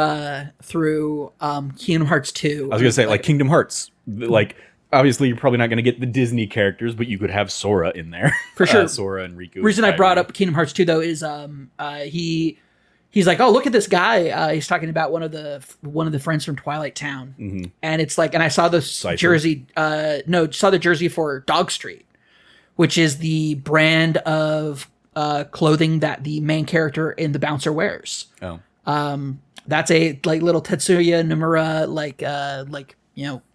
Kingdom Hearts 2. I was gonna say like Kingdom Hearts. Like, obviously you're probably not gonna get the Disney characters, but you could have Sora in there for sure. Sora and Riku. Reason I brought up Kingdom Hearts 2 though is he's like, oh, look at this guy. He's talking about one of the friends from Twilight Town, and it's like, and I saw the jersey. Saw the jersey for Dog Street, which is the brand of clothing that the main character in the Bouncer wears. Oh. That's a like little Tetsuya Nomura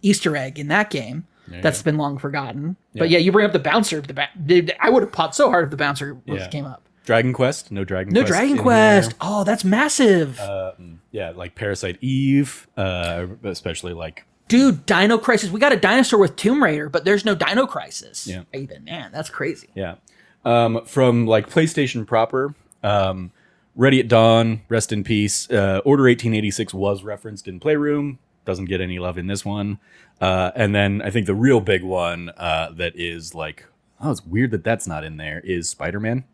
Easter egg in that game that's been long forgotten. Yeah. But yeah, you bring up the Bouncer. I would have popped so hard if the Bouncer came up. Dragon Quest, no Dragon No Quest. Dragon Quest. Oh, that's massive. Yeah, like Parasite Eve, especially like. Dude, Dino Crisis. We got a dinosaur with Tomb Raider, but there's no Dino Crisis. Yeah. Even, man, that's crazy. Yeah. From like PlayStation proper, Ready at Dawn, rest in peace. Order 1886 was referenced in Playroom. Doesn't get any love in this one. And then I think the real big one that is like, oh, it's weird that that's not in there, is Spider-Man.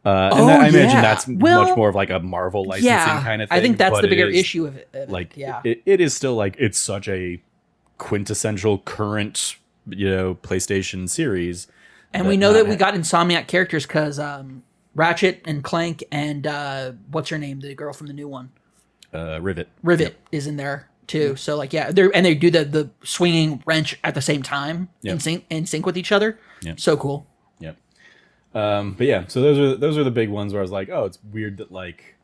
I imagine that's much more of like a Marvel licensing kind of thing. I think that's the bigger issue of it. Like, it is still like, it's such a quintessential current, PlayStation series. And we know that we got Insomniac characters because Ratchet and Clank and what's her name, the girl from the new one, Rivet is in there too. So like they do the swinging wrench at the same time in sync with each other. Yep. So cool. Yep. But yeah, so those are the big ones where I was like, oh, it's weird that like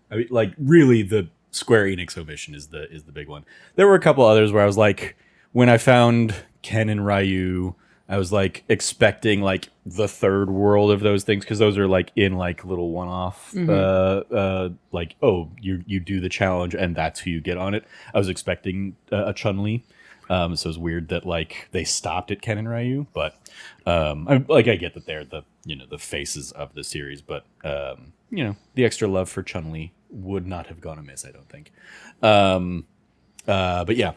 really the Square Enix omission is the big one. There were a couple others where I was like, when I found Ken and Ryu, I was like expecting like the third world of those things, because those are like in like little one-off like, oh, you do the challenge and that's who you get on it. I was expecting a Chun-Li. So it's weird that like they stopped at Ken and Ryu, but I get that they're the the faces of the series, but the extra love for Chun-Li would not have gone amiss, I don't think. But yeah.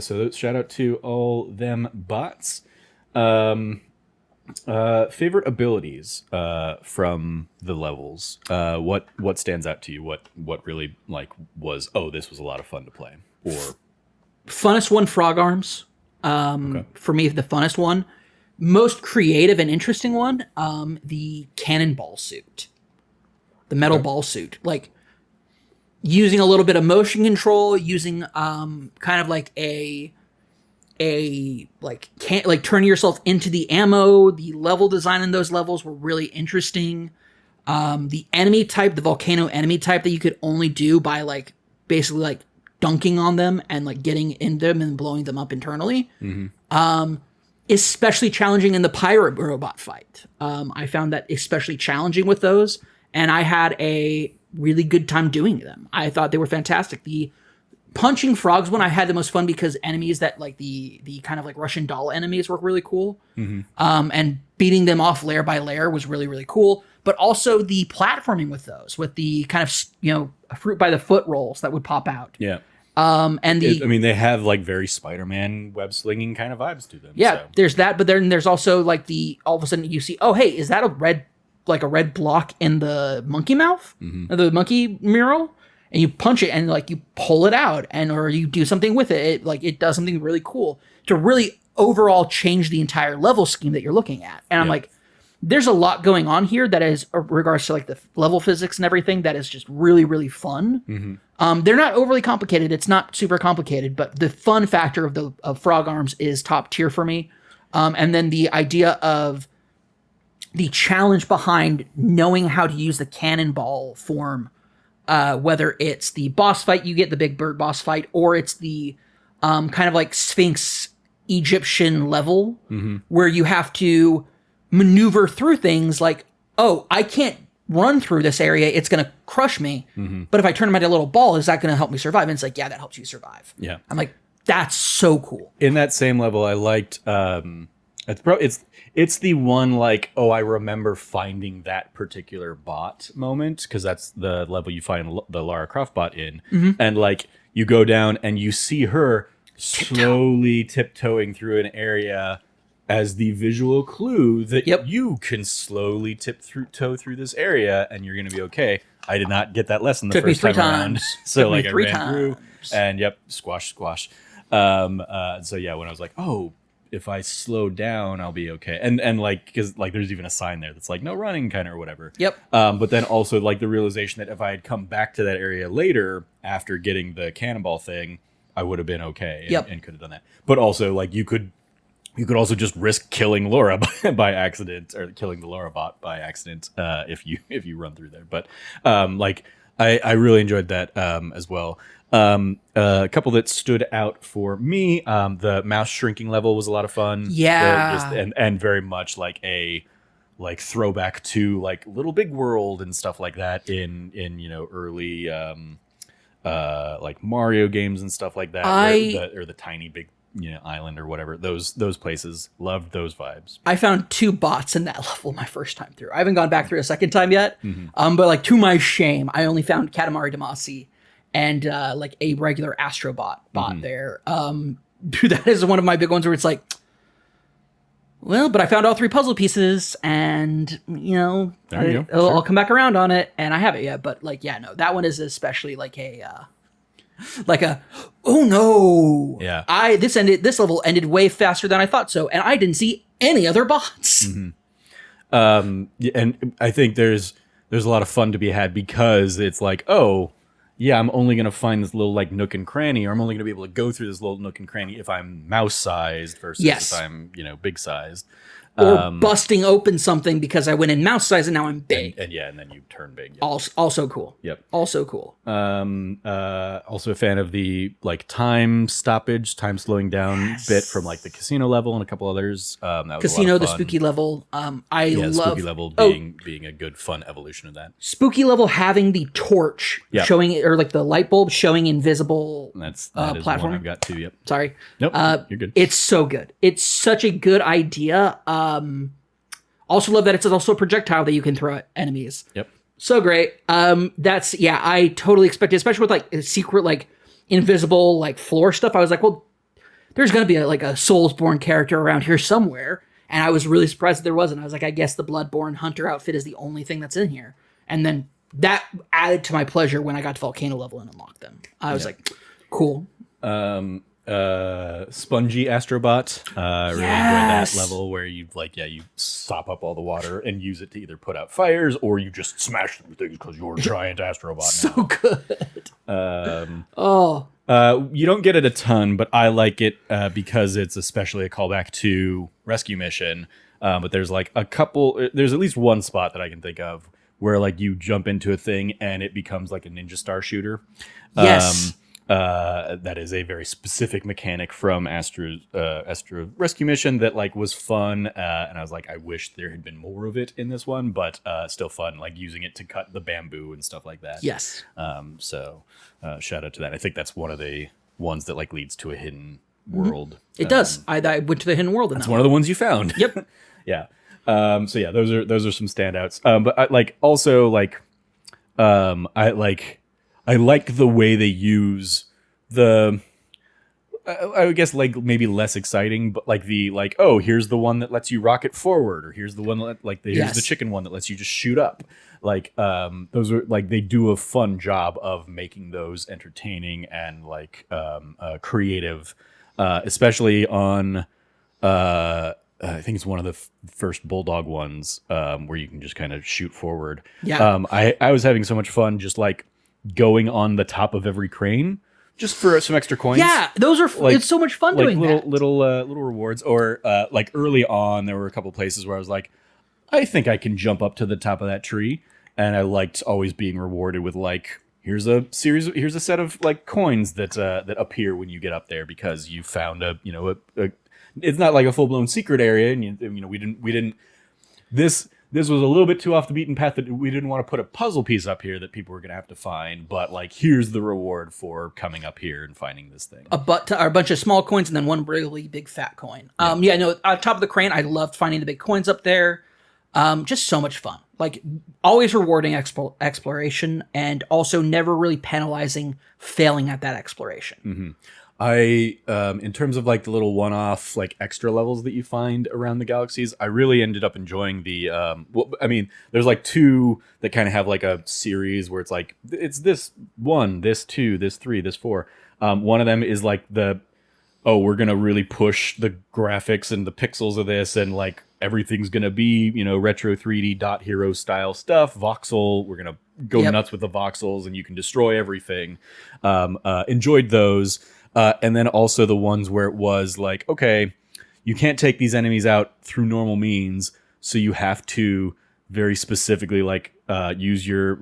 So shout out to all them bots. Favorite abilities from the levels. What stands out to you? What really like was, oh, this was a lot of fun to play? Or funnest one, Frog Arms. For me, the funnest one. Most creative and interesting one, the cannonball suit. The metal ball suit. Like, using a little bit of motion control, using kind of like turning yourself into the ammo. The level design in those levels were really interesting. The enemy type, the volcano enemy type, that you could only do by like basically like dunking on them and like getting in them and blowing them up internally. Especially challenging in the pirate robot fight. I found that especially challenging with those, and I had a really good time doing them. I thought they were fantastic. The punching frogs one, I had the most fun because enemies that like the kind of like Russian doll enemies were really cool. And beating them off layer by layer was really, really cool. But also the platforming with those, with the kind of, fruit by the foot rolls that would pop out. Yeah. And they have like very Spider-Man web slinging kind of vibes to them. Yeah, so. There's that, but then there's also like all of a sudden you see, oh, hey, is that a red block in the monkey mouth, the monkey mural, and you punch it and like you pull it out, or you do something with it. It does something really cool to really overall change the entire level scheme that you're looking at. And I'm like, there's a lot going on here that is regards to like the level physics and everything that is just really, really fun. They're not overly complicated. It's not super complicated, but the fun factor of Frog Arms is top tier for me. And then the idea of the challenge behind knowing how to use the cannonball form, whether it's the boss fight, you get the big bird boss fight, or it's the kind of like Sphinx Egyptian level where you have to maneuver through things like, oh, I can't run through this area, it's going to crush me. But if I turn them into a little ball, is that going to help me survive? And it's like, yeah, that helps you survive. Yeah. I'm like, that's so cool. In that same level, I liked, it's the one like, oh, I remember finding that particular bot moment, because that's the level you find the Lara Croft bot in. And like, you go down and you see her slowly tiptoeing through an area as the visual clue that you can slowly tiptoe through this area and you're going to be okay. I did not get that lesson the first time around. So like I ran through and squash. So yeah, when I was like, oh, if I slow down, I'll be okay. And like, because like there's even a sign there that's like no running kind of or whatever. But then also like the realization that if I had come back to that area later after getting the cannonball thing, I would have been okay and could have done that. But also like you could You could also just risk killing Laura by accident, or killing the Laura bot by accident, if you run through there. But like I really enjoyed that as well. A couple that stood out for me, the mouse shrinking level was a lot of fun. Yeah. And very much like a throwback to like Little Big World and stuff like that in early like Mario games and stuff like that, or the tiny big island or whatever. Those places, loved those vibes. I found 2 bots in that level my first time through. I haven't gone back through a second time yet. But like to my shame, I only found Katamari Damacy and like a regular Astro Bot there. Dude, that is one of my big ones where it's like, well, but I found all 3 puzzle pieces, and I'll come back around on it, and I haven't yet. But like, yeah, no, that one is especially like a oh no, yeah. This level ended way faster than I thought so, and I didn't see any other bots. And I think there's a lot of fun to be had because it's like, oh yeah, I'm only going to find this little like nook and cranny, or I'm only going to be able to go through this little nook and cranny if I'm mouse sized versus if I'm, big sized. Or busting open something because I went in mouse size and now I'm big. And then you turn big. Yep. Also cool. Yep. Also cool. Also a fan of the like time slowing down bit from like the casino level and a couple others. That was Casino, a lot of the fun. spooky level. I love spooky level being a good fun evolution of that. Spooky level having the torch showing, or like the light bulb showing invisible. That is platform. one I've got too. Yep. Sorry. Nope. You're good. It's so good. It's such a good idea. Also love that it's also a projectile that you can throw at enemies. Yep. So great. I totally expected, especially with like secret, like invisible, like floor stuff. I was like, well, there's going to be a Soulsborne character around here somewhere. And I was really surprised that there wasn't. I was like, I guess the Bloodborne Hunter outfit is the only thing that's in here. And then that added to my pleasure when I got to Volcano level and unlocked them. I was like, cool. Spongy Astrobot. Really enjoyed that level where you sop up all the water and use it to either put out fires or you just smash through things because you're a giant Astrobot now. So good. You don't get it a ton, but I like it because it's especially a callback to Rescue Mission. But there's like there's at least one spot that I can think of where like you jump into a thing and it becomes like a ninja star shooter. Yes. That is a very specific mechanic from Astro Rescue Mission that like was fun, and I was like, I wish there had been more of it in this one, but still fun, like using it to cut the bamboo and stuff like that. Yes. So shout out to that. I think that's one of the ones that like leads to a hidden world. It does. I went to the hidden world. That's one of the ones you found. Yep. Yeah. So yeah, those are some standouts. But I like also like I like the way they use the, I guess like maybe less exciting, but like oh, here's the one that lets you rocket forward, or here's the one that here's the chicken one that lets you just shoot up. Like those are like, they do a fun job of making those entertaining and like creative, especially on I think it's one of the first Bulldog ones where you can just kind of shoot forward. Yeah. I was having so much fun just like going on the top of every crane just for some extra coins. Yeah, those are it's so much fun doing little rewards. Or like early on, there were a couple places where I was like, I think I can jump up to the top of that tree, and I liked always being rewarded with like, here's a set of like coins that appear when you get up there because you found a it's not like a full blown secret area, and we didn't. This was a little bit too off the beaten path that we didn't want to put a puzzle piece up here that people were going to have to find. But like, here's the reward for coming up here and finding this thing. A bunch of small coins and then one really big fat coin. On top of the crane, I loved finding the big coins up there. Just so much fun. Like always rewarding exploration and also never really penalizing failing at that exploration. Mm-hmm. In terms of like the little one-off like extra levels that you find around the galaxies, I really ended up enjoying the there's like 2 that kind of have like a series where it's like, it's this 1, this 2, this 3, this 4. One of them is like we're gonna really push the graphics and the pixels of this, and like everything's gonna be retro 3D dot hero style stuff, voxel, we're gonna go nuts with the voxels and you can destroy everything. Enjoyed those. And then also the ones where it was like, okay, you can't take these enemies out through normal means, so you have to very specifically like use your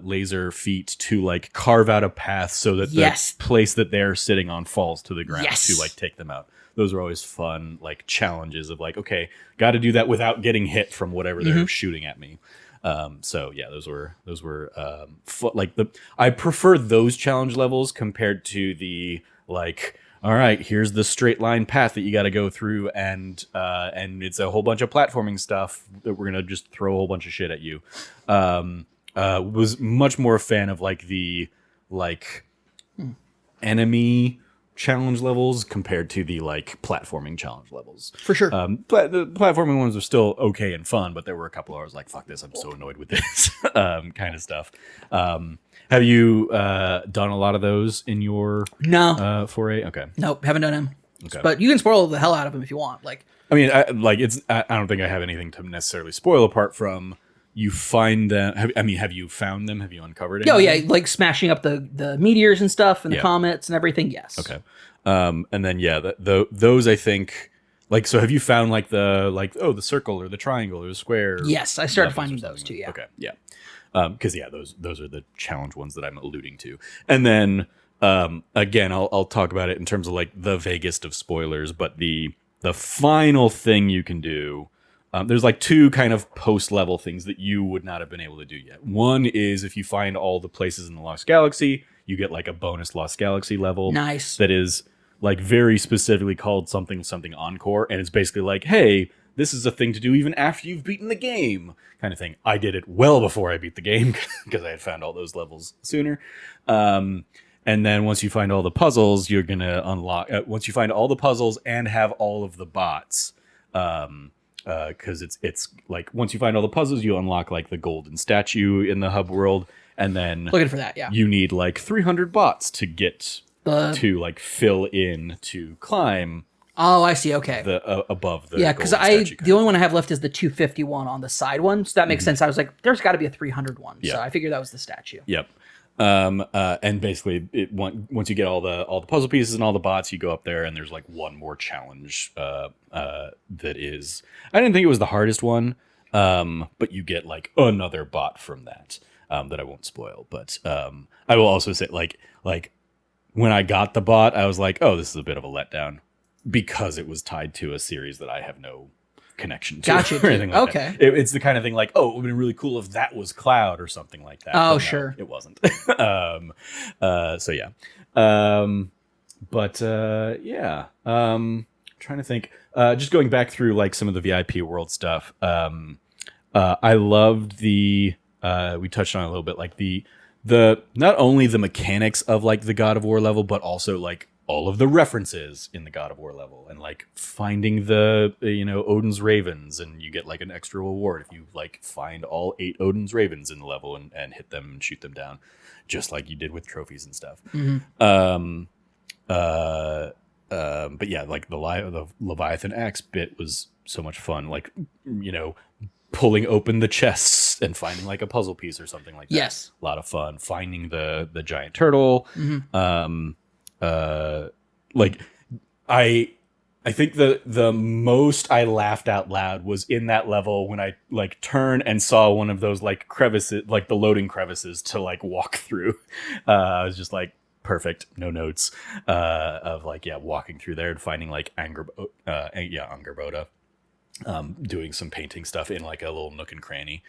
laser feet to like carve out a path so that the place that they're sitting on falls to the ground to like take them out. Those are always fun like challenges of like, okay, got to do that without getting hit from whatever they're shooting at me. So yeah, those were I prefer those challenge levels compared to the like, all right, here's the straight line path that you got to go through, and it's a whole bunch of platforming stuff that we're gonna just throw a whole bunch of shit at you. Was much more a fan of like the enemy challenge levels compared to the like platforming challenge levels. For sure. But the platforming ones were still okay and fun, but there were a couple hours like, fuck this, I'm so annoyed with this kind of stuff. Have you done a lot of those in your foray? Okay. Nope, haven't done them. Okay. But you can spoil the hell out of them if you want. Like, I mean, I don't think I have anything to necessarily spoil apart from you find them. Have you found them? Have you uncovered anything? Oh yeah, like smashing up the meteors and stuff and the comets and everything. Yes. Okay. And then those I think like, so have you found like the circle or the triangle or the square? Yes, I started finding those too. Yeah. Okay. Yeah. Because those are the challenge ones that I'm alluding to. And then again, I'll talk about it in terms of like the vaguest of spoilers, but the final thing you can do. There's like two kind of post-level things that you would not have been able to do yet. One is if you find all the places in the Lost Galaxy, you get like a bonus Lost Galaxy level. Nice. That is like very specifically called something Encore, and it's basically like, hey, this is a thing to do even after you've beaten the game, kind of thing. I did it well before I beat the game because I had found all those levels sooner. And then once you find all the puzzles, you're gonna unlock. Once you find all the puzzles and have all of the bots, because it's like once you find all the puzzles, you unlock like the golden statue in the hub world, and then looking for that. Yeah, you need like 300 bots to get to like fill in to climb. Oh, I see. Okay. The above the because the only one I have left is the 251 on the side one, so that makes sense. I was like, there's got to be a 300 one, so I figured that was the statue. Yep. And basically, once you get all the puzzle pieces and all the bots, you go up there, and there's like one more challenge that is. I didn't think it was the hardest one, but you get like another bot from that that I won't spoil. But I will also say like when I got the bot, I was like, oh, this is a bit of a letdown. Because it was tied to a series that I have no connection to. Gotcha. Or anything like okay. that. It's the kind of thing like, oh, it would have been really cool if that was Cloud or something like that. Oh, no, sure. It wasn't. So yeah. Trying to think. Just going back through like some of the VIP world stuff. I loved we touched on it a little bit, like the not only the mechanics of like the God of War level, but also like all of the references in the God of War level, and like finding the Odin's ravens, and you get like an extra reward if you like find all 8 Odin's ravens in the level and hit them and shoot them down, just like you did with trophies and stuff. Mm-hmm. But yeah, like the Leviathan axe bit was so much fun, like pulling open the chests and finding like a puzzle piece or something like that. Yes, a lot of fun finding the giant turtle. Mm-hmm. Like I think the most I laughed out loud was in that level when I like turned and saw one of those like crevices, like the loading crevices to like walk through. I was just like, perfect, no notes of like walking through there and finding like Angerboda, doing some painting stuff in like a little nook and cranny.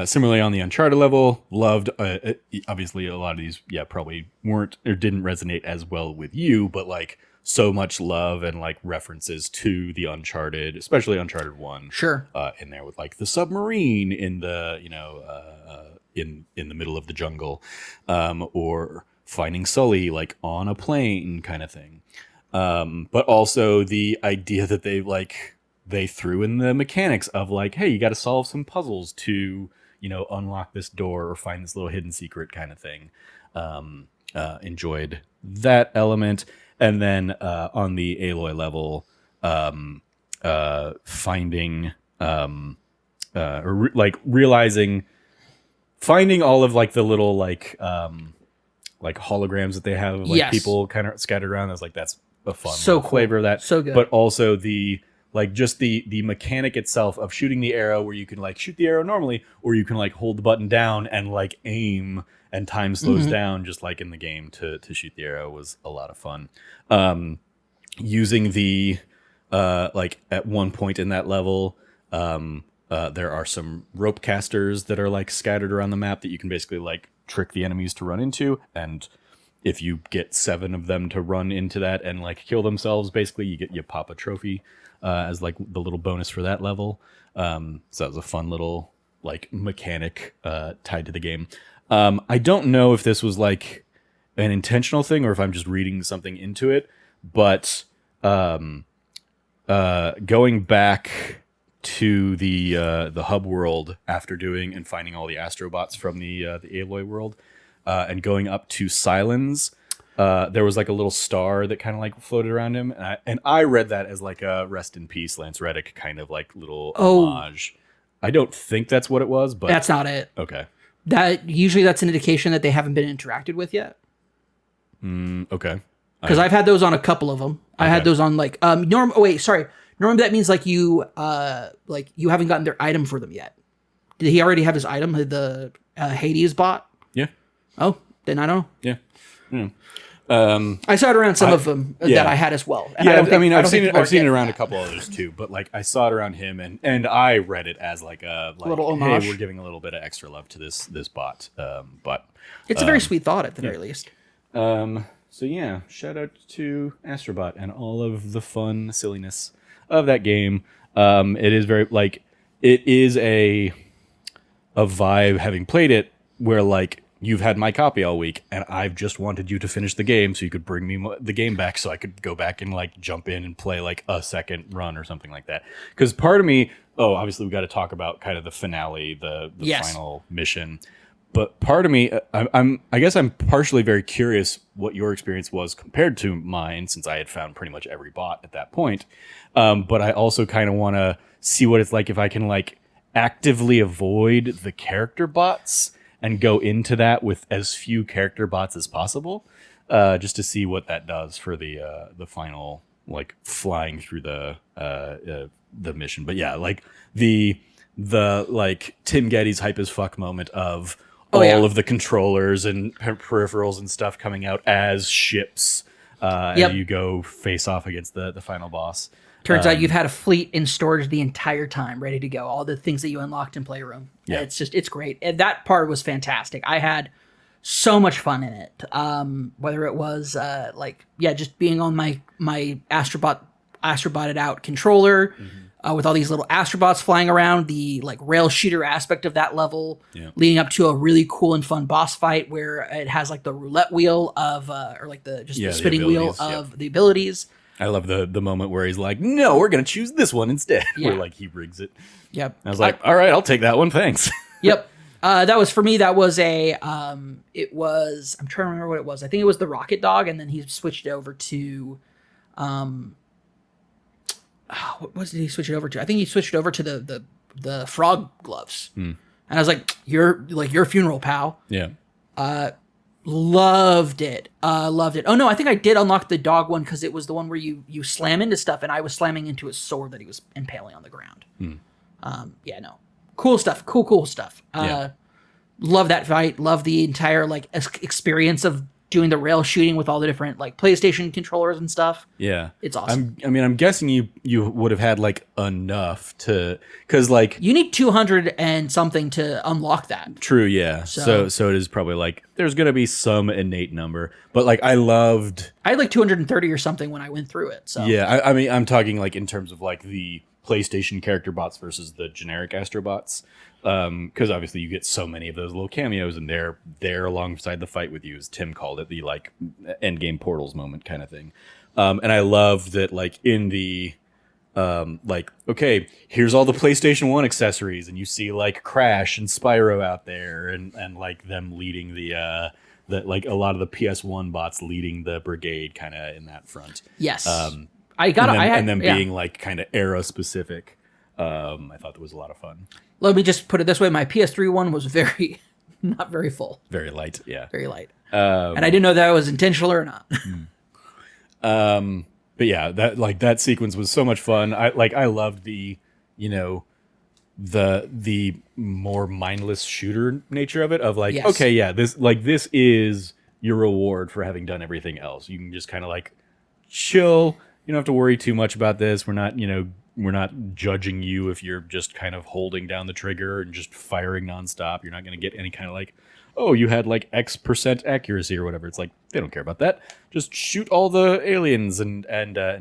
Similarly on the Uncharted level, loved, obviously a lot of these, probably weren't or didn't resonate as well with you, but like so much love and like references to the Uncharted, especially Uncharted 1. Sure. In there with like the submarine in the, in the middle of the jungle, or finding Sully like on a plane kind of thing. But also the idea that they threw in the mechanics of like, hey, you got to solve some puzzles to, unlock this door or find this little hidden secret kind of thing. Enjoyed that element. And then on the Aloy level, finding realizing, finding all of like the little like holograms that they have of like people kind of scattered around. I was like, that's a fun So little cool. flavor of that. So good. But also the just the mechanic itself of shooting the arrow, where you can like shoot the arrow normally, or you can like hold the button down and like aim, and time slows down just like in the game to shoot the arrow, was a lot of fun. Using the like at one point in that level, there are some rope casters that are like scattered around the map that you can basically like trick the enemies to run into, and if you get 7 of them to run into that and like kill themselves, basically you pop a trophy as like the little bonus for that level. So that was a fun little like mechanic tied to the game. I don't know if this was like an intentional thing or if I'm just reading something into it, but going back to the hub world after doing and finding all the Astro Bots from the Aloy world, and going up to Silence, there was like a little star that kind of like floated around him, and I read that as like a rest in peace Lance Reddick kind of like little homage. I don't think that's what it was, but That's not it. okay. That usually that's an indication that they haven't been interacted with yet. Okay. Because I've had those on a couple of them. I had those on like Normally that means like you haven't gotten their item for them yet. Did he already have his item? The Hades bot? Yeah. Oh, then I don't know. Yeah. I saw it around some of them that I had as well. And Yeah, I've seen it around a couple others too, but like I saw it around him, and I read it as like a little homage. Hey, we're giving a little bit of extra love to this bot. But it's a very sweet thought at the very least. so yeah, shout out to Astrobot and all of the fun silliness of that game. It is very like it is a vibe having played it where like you've had my copy all week and I've just wanted you to finish the game so you could bring me the game back so I could go back and like jump in and play like a second run or something like that. Because part of me, obviously we got to talk about kind of the finale, the final mission. But part of me, I guess I'm partially very curious what your experience was compared to mine, since I had found pretty much every bot at that point. But I also kind of want to see what it's like if I can like actively avoid the character bots and go into that with as few character bots as possible, just to see what that does for the final like flying through the mission. But yeah, like the like Tim Geddes hype as fuck moment of all of the controllers and peripherals and stuff coming out as ships, and you go face off against the final boss. Turns out you've had a fleet in storage the entire time, ready to go. All the things that you unlocked in Playroom. Yeah. It's great. And that part was fantastic. I had so much fun in it. Whether it was just being on my Astrobotted out controller, with all these little Astrobots flying around, the like rail shooter aspect of that level, leading up to a really cool and fun boss fight where it has like the roulette wheel of the spinning wheel of the abilities. I love the moment where he's like, no, we're going to choose this one instead. Yeah. Where like he rigs it. Yep. I was like, all right, I'll take that one. Thanks. Yep. That was for me. That was I'm trying to remember what it was. I think it was the Rocket Dog. And then he switched over to, what did he switch it over to? I think he switched over to the frog gloves. And I was like, you're funeral pal. Yeah. Loved it. Loved it. Oh no, I think I did unlock the dog one because it was the one where you slam into stuff, and I was slamming into his sword that he was impaling on the ground. Cool stuff. Cool stuff. Love that fight. Love the entire like experience of doing the rail shooting with all the different like PlayStation controllers and stuff. Yeah, it's awesome. I'm guessing you would have had like enough to, because like you need 200 and something to unlock that. True. Yeah. So it is probably like there's gonna be some innate number, but like I had like 230 or something when I went through it. So yeah, I mean I'm talking like in terms of like the PlayStation character bots versus the generic Astro Bots. Because obviously you get so many of those little cameos, and they're there alongside the fight with you, as Tim called it, the like end game portals moment kind of thing. And I love that like in the like, okay, here's all the PlayStation 1 accessories, and you see like Crash and Spyro out there, and like them leading the like a lot of the PS1 bots leading the brigade kind of in that front. Yes. And then being like kind of era specific. I thought that was a lot of fun. Let me just put it this way. My PS3 one was not very full. Very light, yeah. Very light. And I didn't know that was intentional or not. But yeah, that sequence was so much fun. I loved the, you know, the more mindless shooter nature of it, of like, Yes. okay, yeah, this is your reward for having done everything else. You can just kind of like chill. You don't have to worry too much about this. We're not judging you if you're just kind of holding down the trigger and just firing nonstop. You're not going to get any kind of like, oh, you had like X% accuracy or whatever. It's like, they don't care about that. Just shoot all the aliens and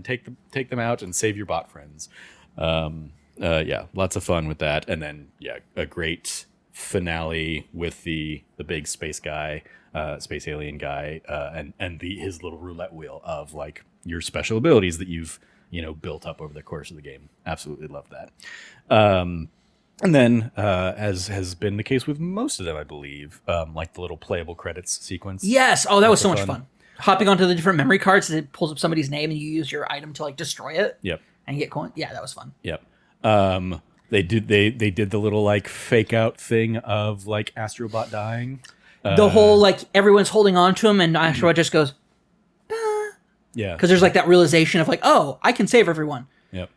take them out and save your bot friends. Yeah, lots of fun with that. And then, yeah, a great finale with the big space guy, space alien guy, and his little roulette wheel of like your special abilities that you've, built up over the course of the game. Absolutely love that. And then, as has been the case with most of them, I believe, like the little playable credits sequence. Yes. Oh, that was so much fun. Hopping onto the different memory cards, it pulls up somebody's name and you use your item to like destroy it. Yep. And get coin. Yeah, that was fun. Yep. They did the little like fake out thing of like Astro Bot dying. The whole like everyone's holding on to him and Astro Bot just goes, yeah, because there's like that realization of like, oh, I can save everyone. Yep.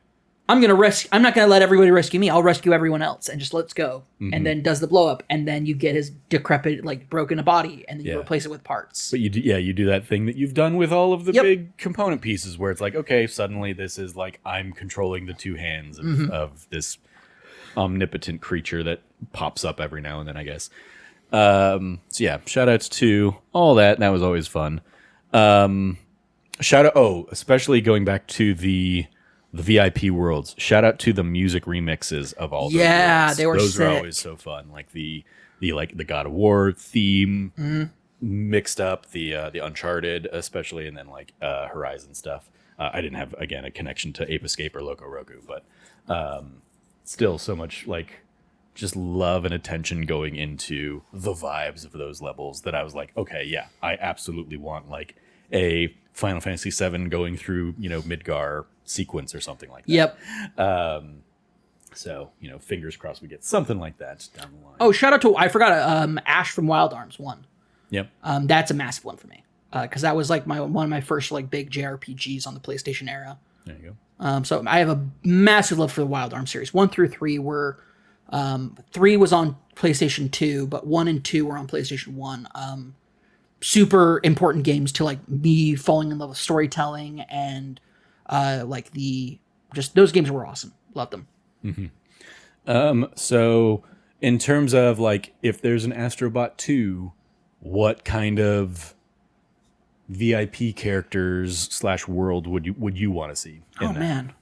I'm not gonna let everybody rescue me. I'll rescue everyone else and just let's go. And then does the blow up, and then you get his decrepit, like broken body, and then you replace it with parts. But you do that thing that you've done with all of the big component pieces, where it's like, okay, suddenly this is like I'm controlling the two hands of this omnipotent creature that pops up every now and then, I guess. So yeah, shout outs to all that. That was always fun. Especially going back to the VIP worlds. Shout out to the music remixes of all those worlds. They were those sick. are always so fun. Like the God of War theme mixed up, the Uncharted especially, and then like Horizon stuff. I didn't have again a connection to Ape Escape or Loco Roku, but still so much like just love and attention going into the vibes of those levels that I was like, okay, yeah, I absolutely want like a Final Fantasy VII going through, Midgar sequence or something like that. Yep. So, fingers crossed we get something like that down the line. Oh, shout out to, I forgot, Ash from Wild Arms 1. Yep. That's a massive one for me. Because that was like one of my first like big JRPGs on the PlayStation era. There you go. So I have a massive love for the Wild Arms series. 1 through 3 were, 3 was on PlayStation 2, but 1 and 2 were on PlayStation 1. Super important games to like me falling in love with storytelling and like those games were awesome. Loved them. Mm-hmm. So in terms of like if there's an Astro Bot 2, what kind of VIP characters / world would you want to see in that? Man.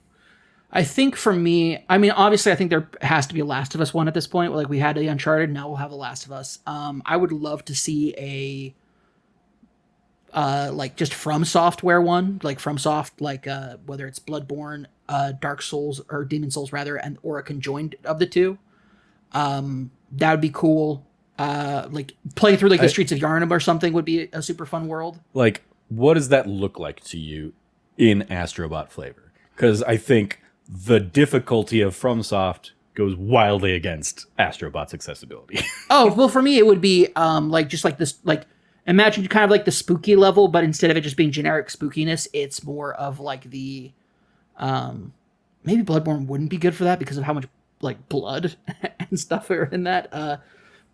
I think for me, I mean, obviously I think there has to be a Last of Us 1 at this point. Like we had the Uncharted, now we'll have a Last of Us. I would love to see a like just From Software one, like FromSoft, like whether it's Bloodborne, Dark Souls or Demon Souls rather, or a conjoined of the two. That would be cool. Like playing through like the streets of Yharnam or something would be a super fun world. Like, what does that look like to you in Astro Bot flavor? Because I think the difficulty of FromSoft goes wildly against Astro Bot's accessibility. Oh well, for me it would be like just like this like. Imagine kind of like the spooky level, but instead of it just being generic spookiness, it's more of like the, maybe Bloodborne wouldn't be good for that because of how much like blood and stuff are in that.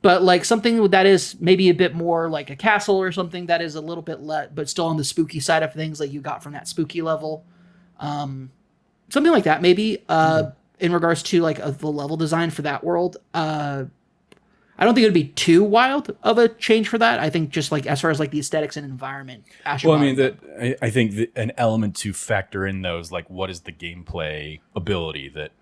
But like something that is maybe a bit more like a castle or something that is a little bit but still on the spooky side of things, like you got from that spooky level. Something like that, maybe, in regards to like the level design for that world. I don't think it would be too wild of a change for that. I think just like as far as like the aesthetics and environment. I think that an element to factor in those, like what is the gameplay ability that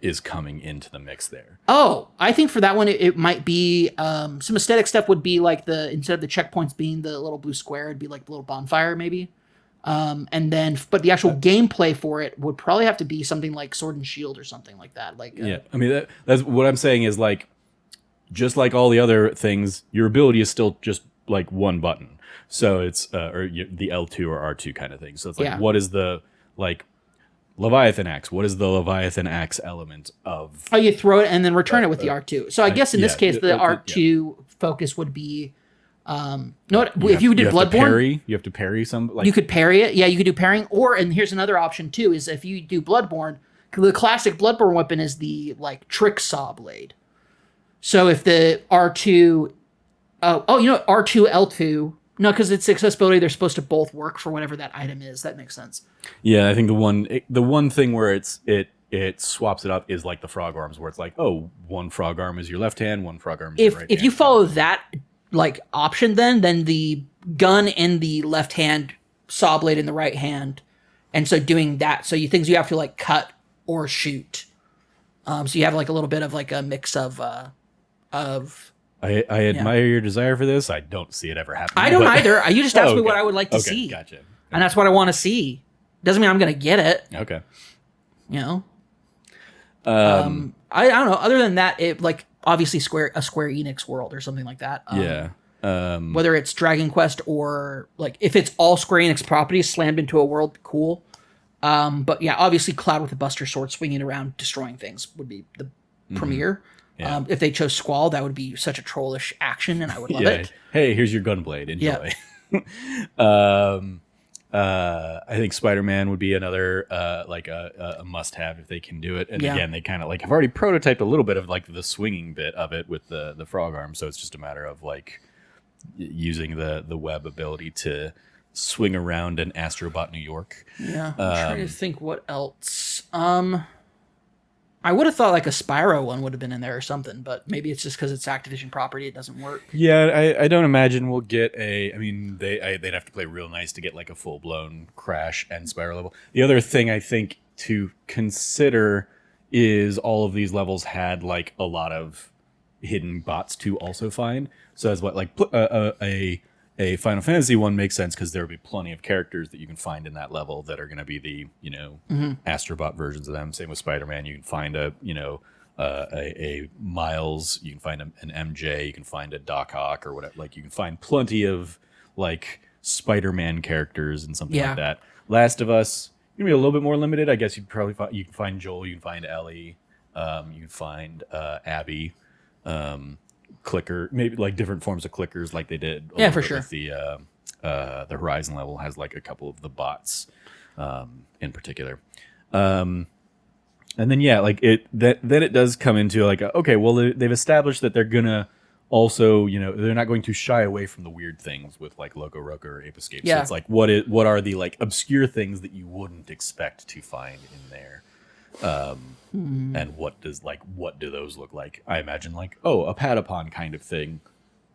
is coming into the mix there? Oh, I think for that one, it might be some aesthetic stuff would be like instead of the checkpoints being the little blue square, it'd be like the little bonfire maybe. And then, but the actual gameplay for it would probably have to be something like Sword and Shield or something like that. Like, yeah, I mean, that's what I'm saying is like, just like all the other things, your ability is still just like one button. So it's or the L2 or R2 kind of thing. So it's like, what is the like Leviathan axe? What is the Leviathan axe element of? Oh, you throw it and then return it with the R2. So I guess in this case, the R2 focus would be No, if you did Bloodborne, you have to parry some. Like, you could parry it. Yeah, you could do parrying. And here's another option too: is if you do Bloodborne, the classic Bloodborne weapon is the like trick saw blade. So if the R2, R2 L2. No, because it's accessibility. They're supposed to both work for whatever that item is. That makes sense. Yeah, I think the one thing where it swaps it up is like the frog arms, where it's like, oh, one frog arm is your left hand, one frog arm is your right hand. If you follow that like option, then the gun in the left hand, saw blade in the right hand, and so doing that, so things you have to like cut or shoot. So you have like a little bit of like a mix of. I admire your desire for this. I don't see it ever happening. I don't either. You just asked me what I would like to see. Gotcha. And that's what I want to see. Doesn't mean I'm going to get it. Okay. You know? I don't know. Other than that, it like obviously a Square Enix world or something like that. Yeah. Whether it's Dragon Quest or like if it's all Square Enix properties slammed into a world, cool. But yeah, obviously Cloud with a Buster Sword swinging around destroying things would be the premiere. Yeah. If they chose Squall, that would be such a trollish action, and I would love it. Hey, here's your gunblade. Enjoy. I think Spider-Man would be another like a must-have if they can do it. And again, they kind of like have already prototyped a little bit of like the swinging bit of it with the frog arm. So it's just a matter of like using the web ability to swing around an Astro Bot New York. Yeah, I'm trying to think what else. I would have thought like a Spyro one would have been in there or something, but maybe it's just because it's Activision property, it doesn't work. Yeah, I don't imagine we'll get a. I mean, they'd have to play real nice to get like a full blown Crash and Spyro level. The other thing I think to consider is all of these levels had like a lot of hidden bots to also find. So as what like a Final Fantasy one makes sense because there will be plenty of characters that you can find in that level that are going to be the Astro Bot versions of them. Same with Spider-Man. You can find a Miles. You can find an MJ. You can find a Doc Ock or whatever. Like you can find plenty of like Spider-Man characters and something like that. Last of Us gonna be a little bit more limited. I guess you can find Joel. You can find Ellie. You can find Abby. Clicker, maybe like different forms of clickers like they did for sure with the Horizon level has like a couple of the bots in particular, and then like then it does come into like okay, well they've established that they're gonna also they're not going to shy away from the weird things with like Loco Roco or Ape Escape. So it's like what are the like obscure things that you wouldn't expect to find in there. And what do those look like? I imagine like, a Patapon kind of thing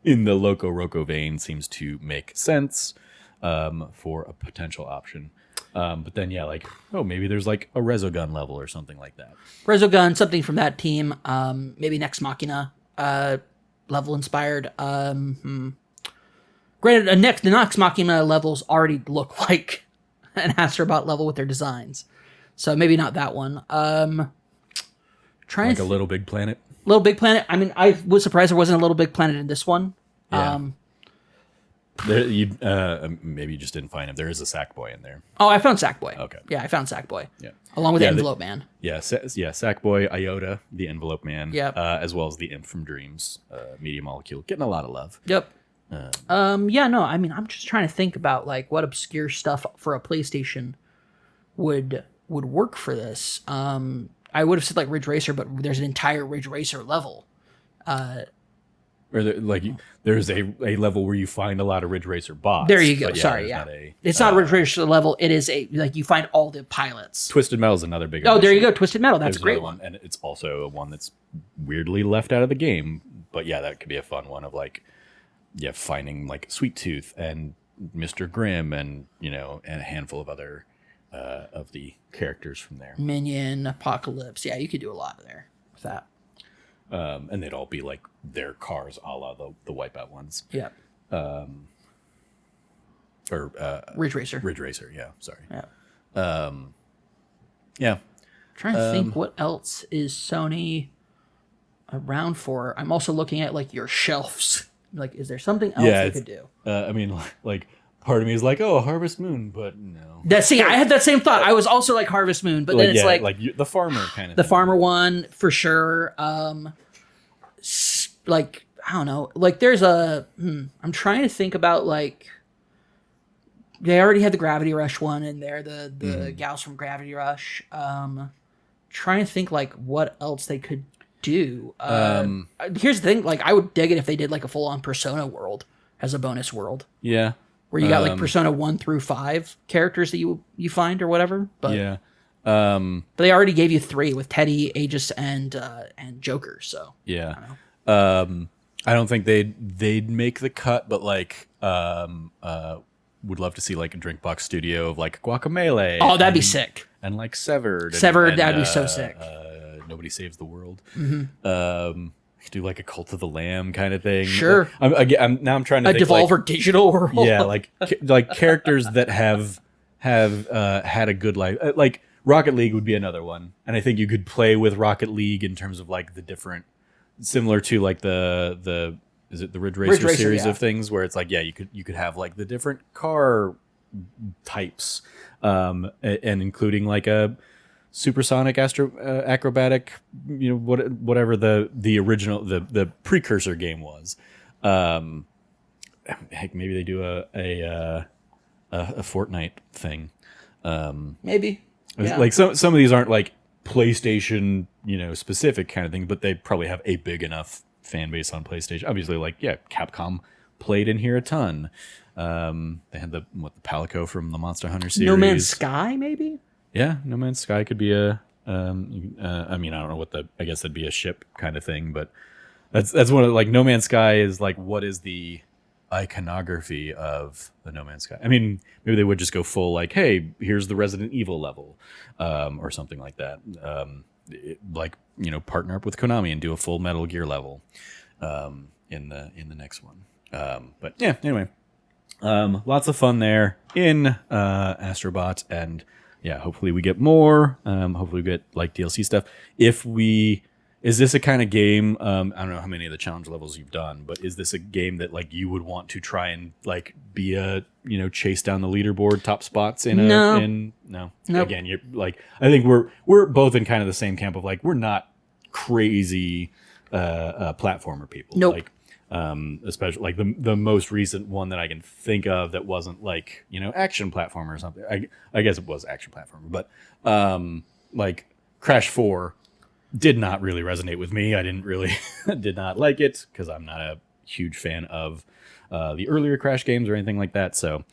in the Loco Roco vein seems to make sense for a potential option. But then maybe there's like a Resogun level or something like that. Resogun, something from that team. Maybe Nex Machina level inspired. Granted, the Nex Machina levels already look like an Astro Bot level with their designs. So maybe not that one. Like a Little Big Planet. Little Big Planet. I mean, I was surprised there wasn't a Little Big Planet in this one. Yeah. Maybe you just didn't find him. There is a Sackboy in there. Oh, I found Sackboy. Okay. Yeah, I found Sackboy. Yeah. Along with the Envelope Man. Yeah, Sackboy, Iota, the Envelope Man. Yep. As well as the Imp from Dreams, Media Molecule, getting a lot of love. Yep. I mean, I'm just trying to think about like what obscure stuff for a PlayStation would work for this. I would have said like Ridge Racer, but there's an entire Ridge Racer level. There's a level where you find a lot of Ridge Racer bots. There you go. It's not a Ridge Racer level. It is you find all the pilots. Twisted Metal is another big. Oh, there you go. Twisted Metal. That's a great one. And it's also one that's weirdly left out of the game. But yeah, that could be a fun one of like, finding like Sweet Tooth and Mr. Grimm and and a handful of other of the characters from there. Minion, Apocalypse. Yeah, you could do a lot there with that. And they'd all be like their cars, a la the Wipeout ones. Yeah. Ridge Racer. Ridge Racer. Yeah. Sorry. Yeah. Yeah. Trying to think what else is Sony around for. I'm also looking at like your shelves. Like, is there something else they could do? I mean, like. Part of me is like, Harvest Moon, but no. I had that same thought. I was also like Harvest Moon, but then it's like the farmer kind of the farmer one for sure. Like I don't know. Like, there's I'm trying to think about, like, they already had the Gravity Rush one in there, the gals from Gravity Rush. Trying to think, like, what else they could do. Here's the thing, like, I would dig it if they did, like, a full-on Persona world as a bonus world. Yeah. Where you got, like, Persona 1 through 5 characters that you find or whatever. But, yeah. But they already gave you 3 with Teddy, Aegis, and Joker, so. Yeah. I don't know. I don't think they'd make the cut, but, like, would love to see, like, a Drinkbox studio of, like, Guacamelee. Oh, that'd be sick. And, like, Severed. Severed, that'd be so sick. Nobody Saves the World. Mm-hmm. Do, like, a Cult of the Lamb kind of thing. Sure. I'm trying to think, Devolver like, Digital world. Yeah, like characters that have had a good life. Like, Rocket League would be another one. And I think you could play with Rocket League in terms of, like, the different... Similar to, like, the is it the Ridge Racer series of things, where it's like, yeah, you could have, like, the different car types, and including, like, a supersonic acrobatic, whatever the original the precursor game was. Heck, maybe they do a Fortnite thing. Maybe. Yeah. Like, some of these aren't, like, PlayStation, specific kind of thing, but they probably have a big enough fan base on PlayStation. Obviously, like, yeah, Capcom played in here a ton. They had the Palico from the Monster Hunter series. No Man's Sky, maybe? Yeah, No Man's Sky could be I mean, I don't know I guess that'd be a ship kind of thing, but that's one of, like, No Man's Sky is, like, what is the iconography of the No Man's Sky? I mean, maybe they would just go full, like, hey, here's the Resident Evil level, or something like that. Partner up with Konami and do a full Metal Gear level, in the next one. But yeah, anyway, lots of fun there in Astro Bot, and yeah, hopefully we get more. Hopefully we get, like, DLC stuff. Is this a kind of game, I don't know how many of the challenge levels you've done, but is this a game that, like, you would want to try and, like, be chase down the leaderboard top spots in No. No. Nope. Again, you're, like, I think we're both in kind of the same camp of, like, we're not crazy platformer people. Nope. Like, especially, like, the most recent one that I can think of that wasn't, like, action platformer or something. I guess it was action platformer, but like, Crash 4 did not really resonate with me. I did not like it because I'm not a huge fan of the earlier Crash games or anything like that. So,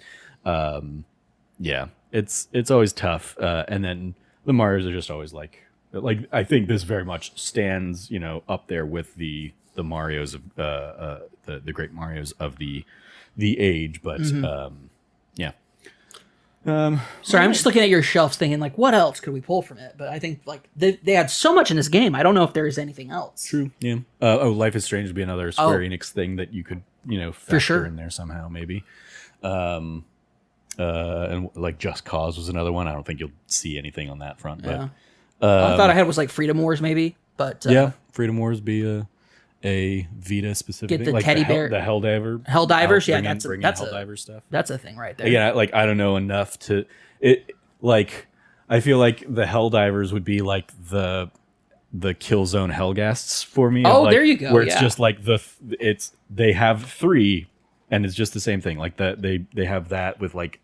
yeah, it's always tough. And then the Marios are just always like I think this very much stands, up there with the Marios of the great Marios of the age. But yeah. Sorry, I'm just looking at your shelves thinking, like, what else could we pull from it? But I think, like, they had so much in this game. I don't know if there is anything else. True. Yeah. Life is Strange would be another Square Enix thing that you could, factor in there somehow, maybe. And, like, Just Cause was another one. I don't think you'll see anything on that front. Yeah. But I thought I had was, like, Freedom Wars, maybe. But yeah, Freedom Wars be a Vita specific get the thing. Like teddy bear, the Helldivers. Yeah, that's Helldiver stuff. That's a thing right there. Again, I don't know enough to it. Like, I feel like the Helldivers would be like the Killzone Hellghasts for me. Oh, like, there you go. Where it's just like they have 3, and it's just the same thing. Like they have that with, like,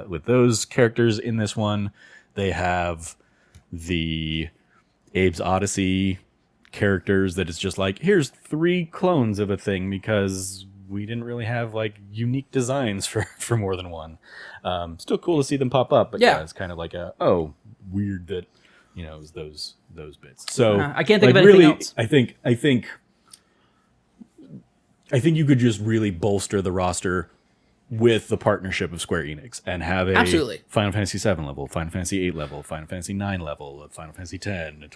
with those characters in this one. They have the Abe's Odyssey characters that it's just like, here's 3 clones of a thing because we didn't really have, like, unique designs for more than one. Still cool to see them pop up, but yeah, it's kind of like weird that it was those bits. So I can't think of anything else. I think you could just really bolster the roster with the partnership of Square Enix and have a Absolutely. Final Fantasy 7 level, Final Fantasy 8 level, Final Fantasy 9 level, Final Fantasy 10,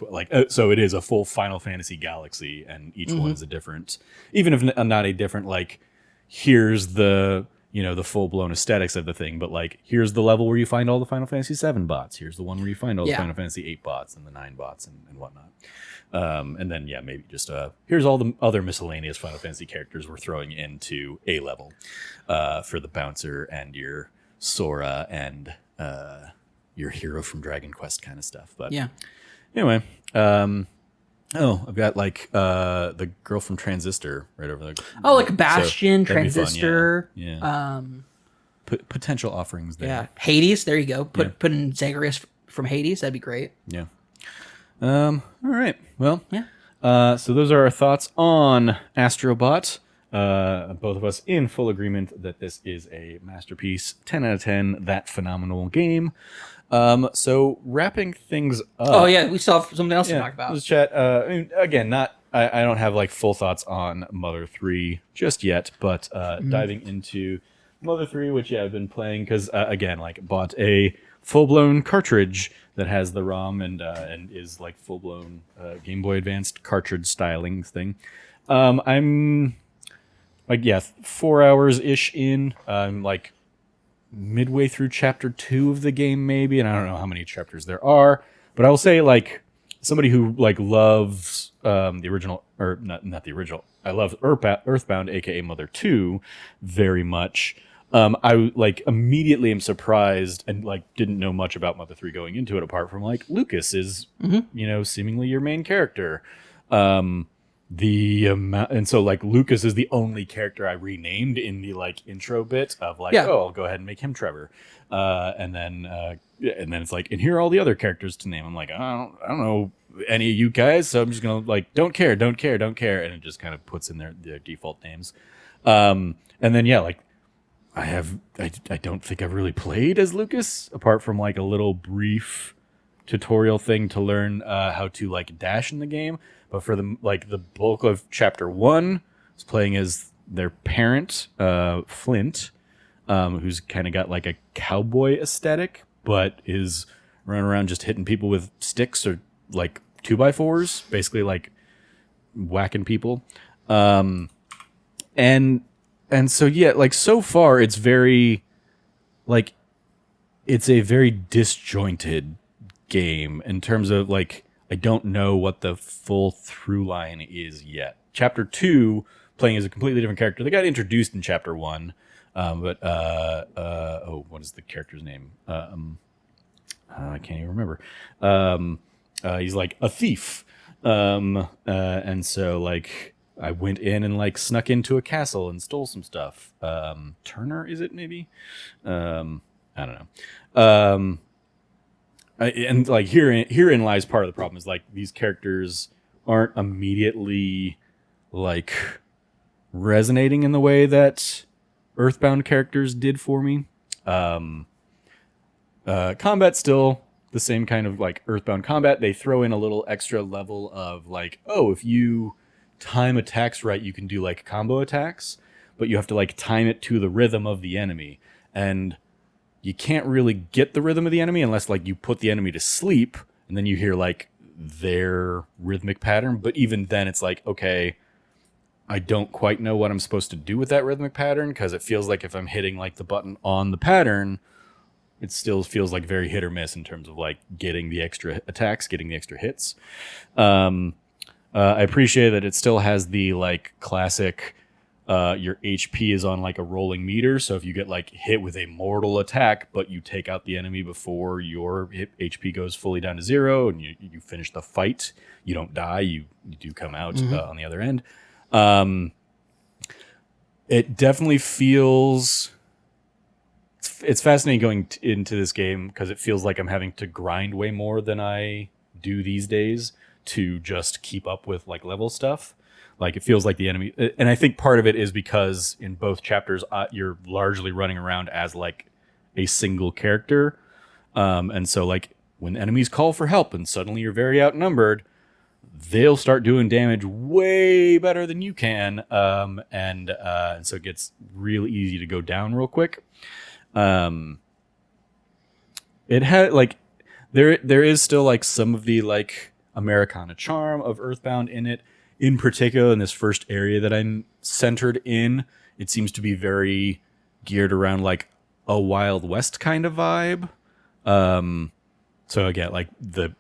so it is a full Final Fantasy galaxy, and each one is a different, even if not a different, like, here's the the full-blown aesthetics of the thing, but, like, here's the level where you find all the Final Fantasy 7 bots, here's the one where you find all the Final Fantasy 8 bots and the 9 bots and whatnot. And then, yeah, maybe just here's all the other miscellaneous Final Fantasy characters we're throwing into A level for the Bouncer and your Sora and your hero from Dragon Quest kind of stuff. But yeah, anyway, Oh, I've got like the girl from Transistor right over there. Oh, like Bastion, that'd be fun, Transistor. yeah. Potential offerings there. Yeah, Hades. There you go. Yeah. Put in Zagreus from Hades. That'd be great. Yeah. All right. Well, Yeah. so those are our thoughts on Astro Bot. Both of us in full agreement that this is a masterpiece. 10 out of 10. That phenomenal game. So wrapping things up. Oh yeah, we still have something else to talk about. Let's chat. I mean, again, I don't have like full thoughts on Mother 3 just yet, but diving into Mother 3, which I've been playing because again, like bought a full-blown cartridge that has the ROM and is like full-blown Game Boy Advanced cartridge styling thing. I'm like 4 hours ish in. I'm like midway through chapter 2 of the game maybe, and I don't know how many chapters there are, but I will say like somebody who like loves the original, or not the original, I love Earthbound aka Mother 2 very much. I like immediately am surprised and like didn't know much about Mother 3 going into it apart from like Lucas is seemingly your main character. The amount, and so like Lucas is the only character I renamed in the like intro bit of like, I'll go ahead and make him Trevor, and then it's like, and here are all the other characters to name. I'm like, I don't know any of you guys, so I'm just gonna like don't care, and it just kind of puts in their default names, and then like I don't think I've really played as Lucas apart from like a little brief tutorial thing to learn how to like dash in the game. But for the bulk of chapter 1, I was playing as their parent, Flint, who's kind of got like a cowboy aesthetic, but is running around just hitting people with sticks or like 2x4s, basically like whacking people. And so like so far it's very like it's a very disjointed game in terms of like I don't know what the full through line is yet. Chapter 2, playing as a completely different character. They got introduced in chapter 1, what is the character's name? I can't even remember. He's like a thief, and so like I went in and like snuck into a castle and stole some stuff. Turner, is it maybe? I don't know. And like herein lies part of the problem is like these characters aren't immediately like resonating in the way that Earthbound characters did for me. Combat's still the same kind of like Earthbound combat. They throw in a little extra level of like, oh, if you time attacks right, you can do like combo attacks, but you have to like time it to the rhythm of the enemy. And you can't really get the rhythm of the enemy unless like you put the enemy to sleep and then you hear like their rhythmic pattern. But even then it's like, okay, I don't quite know what I'm supposed to do with that rhythmic pattern because it feels like if I'm hitting like the button on the pattern, it still feels like very hit or miss in terms of like getting the extra attacks, getting the extra hits. I appreciate that it still has the like classic your HP is on like a rolling meter, so if you get like hit with a mortal attack, but you take out the enemy before your HP goes fully down to 0, and you finish the fight, you don't die, you do come out on the other end. It definitely feels it's fascinating going into this game because it feels like I'm having to grind way more than I do these days to just keep up with like level stuff. Like it feels like the enemy, and I think part of it is because in both chapters you're largely running around as like a single character, and so like when enemies call for help and suddenly you're very outnumbered, they'll start doing damage way better than you can, and so it gets real easy to go down real quick. It had like there is still like some of the like Americana charm of Earthbound in it. In particular, in this first area that I'm centered in, it seems to be very geared around like a Wild West kind of vibe. So again, like the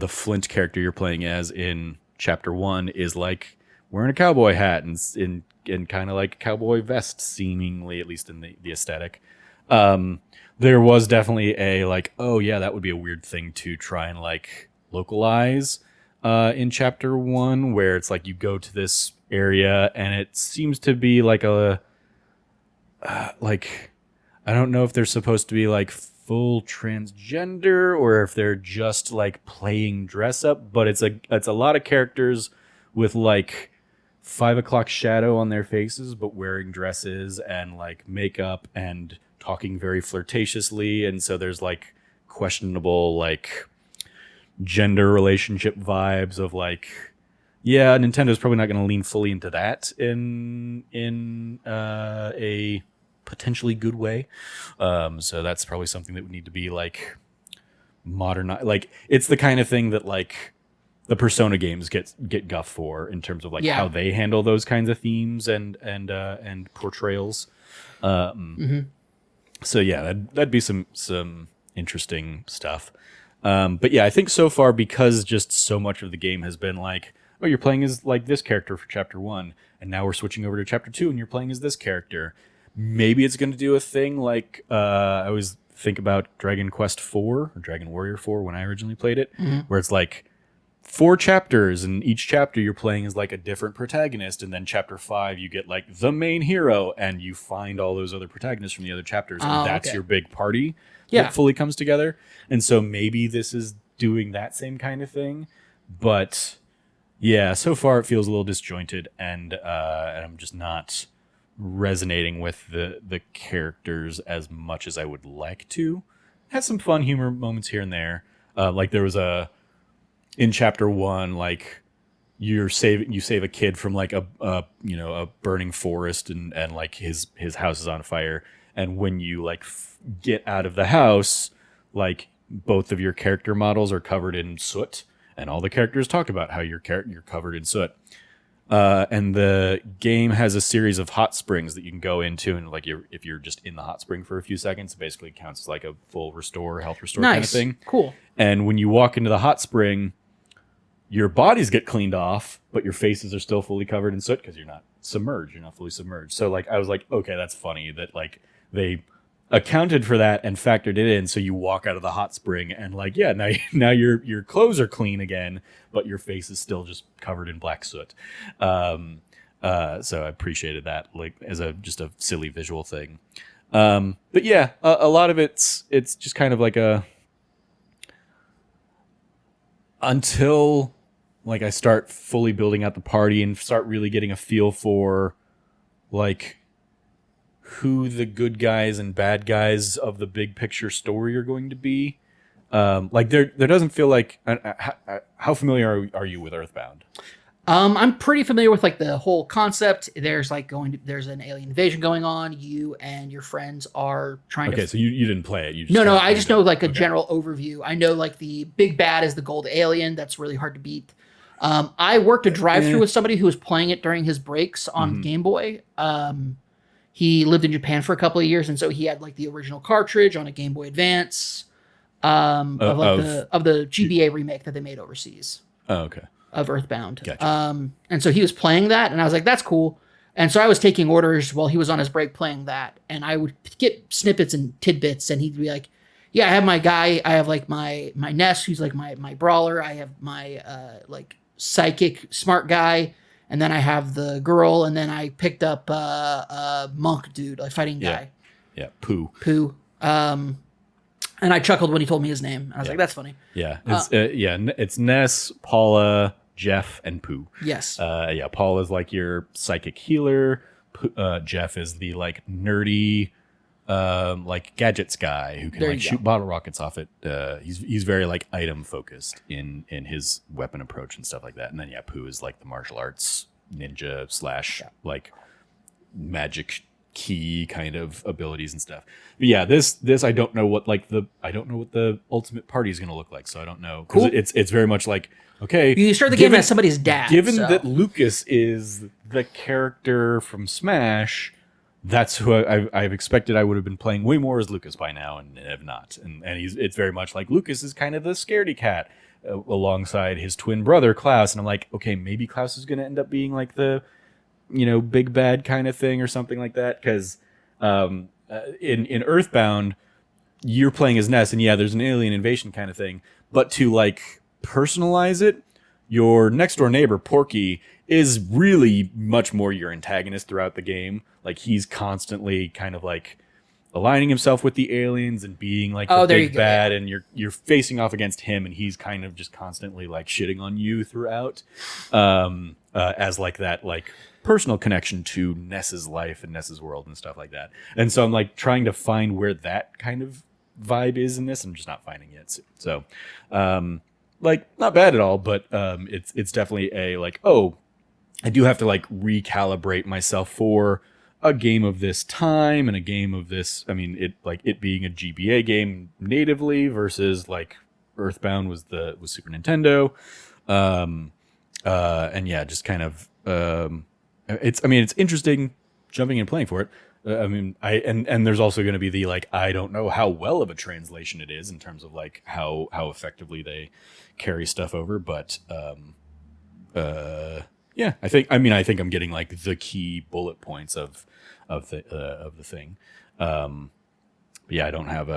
Flint character you're playing as in chapter 1 is like wearing a cowboy hat and kind of like a cowboy vest, seemingly, at least in the aesthetic. There was definitely a like, oh yeah, that would be a weird thing to try and like localize. in chapter 1, where it's like you go to this area and it seems to be like a like I don't know if they're supposed to be like full transgender or if they're just like playing dress up, but it's a lot of characters with like 5 o'clock shadow on their faces, but wearing dresses and like makeup and talking very flirtatiously, and so there's like questionable like gender relationship vibes of like, yeah, Nintendo's probably not going to lean fully into that in a potentially good way. So that's probably something that would need to be like modernized. Like it's the kind of thing that like the Persona games get guff for in terms of like how they handle those kinds of themes and portrayals. So yeah, that'd be some interesting stuff. But yeah, I think so far, because just so much of the game has been like, oh, you're playing as like this character for chapter 1, and now we're switching over to chapter 2, and you're playing as this character. Maybe it's going to do a thing like I always think about Dragon Quest 4 or Dragon Warrior 4 when I originally played it, where it's like 4 chapters, and each chapter you're playing as like a different protagonist, and then chapter 5 you get like the main hero, and you find all those other protagonists from the other chapters, and that's your big party that fully comes together. And so maybe this is doing that same kind of thing, but yeah, so far it feels a little disjointed, and I'm just not resonating with the characters as much as I would like to. It has some fun humor moments here and there. Like there was in chapter 1, like you save a kid from like a burning forest, and like his house is on fire, and when you like get out of the house, like both of your character models are covered in soot, and all the characters talk about how you're covered in soot. And the game has a series of hot springs that you can go into, and like if you're just in the hot spring for a few seconds, it basically counts as like a full health restore kind of thing. Cool. And when you walk into the hot spring, your bodies get cleaned off, but your faces are still fully covered in soot because you're not fully submerged. So like I was like, okay, that's funny that like they accounted for that and factored it in. So you walk out of the hot spring and like, yeah, now your clothes are clean again, but your face is still just covered in black soot. So I appreciated that, like as just a silly visual thing. But yeah, a lot of it's just kind of like until like I start fully building out the party and start really getting a feel for like who the good guys and bad guys of the big picture story are going to be. Like there doesn't feel like how familiar are you with Earthbound? I'm pretty familiar with like the whole concept. There's like there's an alien invasion going on. You and your friends are trying to. Okay, so you didn't play it. You just no. I just know like a general overview. I know like the big bad is the gold alien. That's really hard to beat. I worked a drive-through with somebody who was playing it during his breaks on Game Boy. He lived in Japan for a couple of years, and so he had like the original cartridge on a Game Boy Advance of the GBA remake that they made overseas. Oh, okay. Of Earthbound. Gotcha. And so he was playing that, and I was like, that's cool. And so I was taking orders while he was on his break playing that, and I would get snippets and tidbits, and he'd be like, yeah, I have my guy, I have like my Ness, who's like my brawler, I have my like psychic smart guy, and then I have the girl, and then I picked up monk dude, like fighting guy. Yeah, Pooh. And I chuckled when he told me his name. I was like, that's funny. Yeah, it's Ness, Paula, Jeff, and Pooh. Yes. Paula's like your psychic healer. Jeff is the like nerdy like gadgets guy who can like shoot bottle rockets off it. He's very like item focused in his weapon approach and stuff like that. And then Pooh is like the martial arts ninja / like magic key kind of abilities and stuff. But yeah, this I don't know what the ultimate party is going to look like, so I don't know, because it's very much like, okay, you start the game as somebody's dad. Given that Lucas is the character from Smash, that's who I've expected I would have been playing way more as Lucas by now, and have not. And it's very much like Lucas is kind of the scaredy cat alongside his twin brother Klaus, and I'm like, okay, maybe Klaus is going to end up being like the big bad kind of thing or something like that, because in Earthbound you're playing as Ness, and there's an alien invasion kind of thing, but to like personalize it, your next door neighbor, Porky, is really much more your antagonist throughout the game. Like, he's constantly kind of like aligning himself with the aliens and being like the big bad, and you're facing off against him, and he's kind of just constantly like shitting on you throughout, as like that like personal connection to Ness's life and Ness's world and stuff like that. And so I'm like trying to find where that kind of vibe is in this. I'm just not finding it. So, like, not bad at all, but it's definitely a like, oh, I do have to like recalibrate myself for a game of this time and a game of this. I mean, it being a GBA game natively versus like Earthbound was Super Nintendo, and yeah, just kind of it's interesting jumping and playing for it. And there's also going to be the like, I don't know how well of a translation it is in terms of like how effectively they carry stuff over, but yeah, I think I'm getting like the key bullet points of the thing. But yeah, I don't have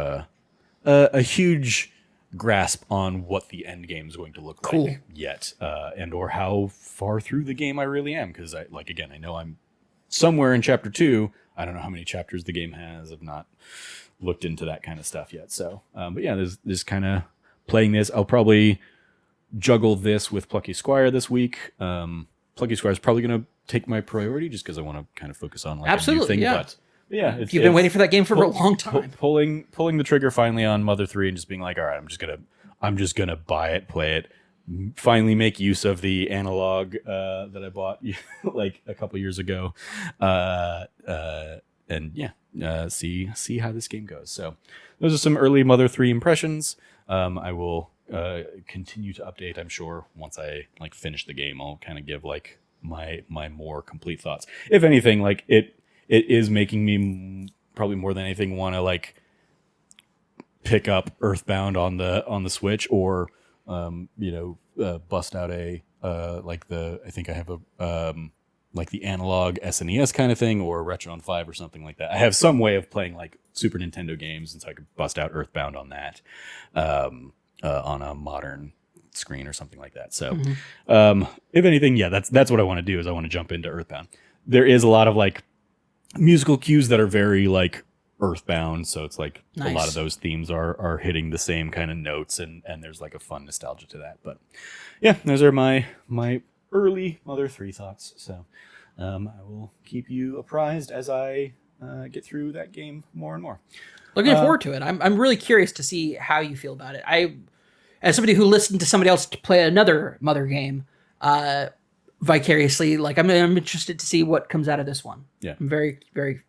a huge grasp on what the end game is going to look like yet, and or how far through the game I really am, because I know I'm somewhere in chapter 2. I don't know how many chapters the game has. I've not looked into that kind of stuff yet. So, but yeah, there's kind of playing this. I'll probably juggle this with Plucky Squire this week. Plucky Squire is probably going to take my priority just because I want to kind of focus on like a new thing. Yeah. But yeah, you've been waiting for that game for a long time. Pulling the trigger finally on Mother 3 and just being like, all right, I'm just gonna buy it, play it, finally make use of the analog that I bought like a couple years ago, and yeah, see how this game goes. So those are some early Mother 3 impressions. I will continue to update, I'm sure, once I like finish the game. I'll kind of give like my more complete thoughts. If anything, like it is making me probably more than anything want to like pick up Earthbound on the Switch, or bust out a I think I have a like the analog SNES kind of thing, or Retron 5 or something like that. I have some way of playing like Super Nintendo games, and so I could bust out Earthbound on that on a modern screen or something like that. So if anything, yeah, that's what I want to do, is I want to jump into Earthbound. There is a lot of like musical cues that are very like Earthbound, so it's like a lot of those themes are hitting the same kind of notes, and there's like a fun nostalgia to that. But yeah, those are my early Mother 3 thoughts. So I will keep you apprised as I get through that game more and more. Looking forward to it. I'm really curious to see how you feel about it. I, as somebody who listened to somebody else play another Mother game vicariously, like I'm interested to see what comes out of this one. Yeah, I'm very, very.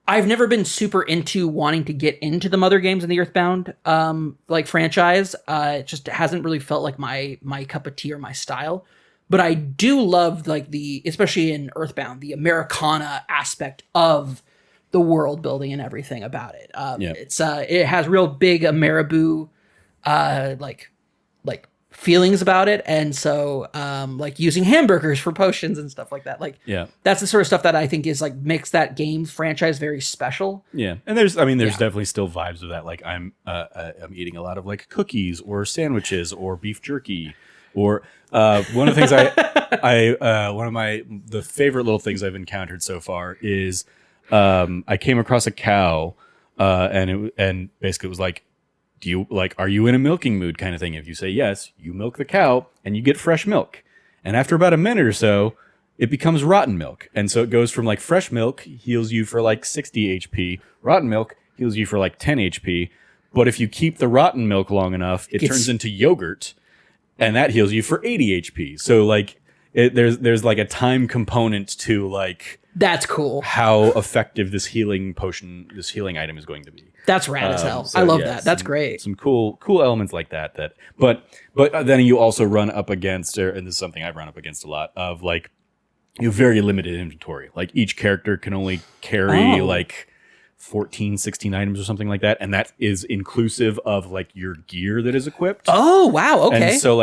I've never been super into wanting to get into the Mother games in the Earthbound like franchise. It just hasn't really felt like my cup of tea or my style. But I do love like especially in Earthbound, the Americana aspect of the world building and everything about it. It has real big Ameriboo like feelings about it, and so like using hamburgers for potions and stuff like that, like that's the sort of stuff that I think is like makes that game franchise very special. And there's definitely still vibes of that. Like I'm eating a lot of like cookies or sandwiches or beef jerky, or one of the things one of the favorite little things I've encountered so far is I came across a cow and basically it was like, are you in a milking mood kind of thing? If you say yes, you milk the cow and you get fresh milk. And after about a minute or so, it becomes rotten milk. And so it goes from like fresh milk heals you for like 60 HP. Rotten milk heals you for like 10 HP. But if you keep the rotten milk long enough, it turns into yogurt, and that heals you for 80 HP. So like there's like a time component to like, that's cool, how effective this healing item is going to be. That's rad as hell. So I love that. That's great. Some cool elements like that. But then you also run up against, and this is something I've run up against a lot, of like, you have very limited inventory. Like each character can only carry like 14, 16 items or something like that, and that is inclusive of like your gear that is equipped. Oh wow, okay. And so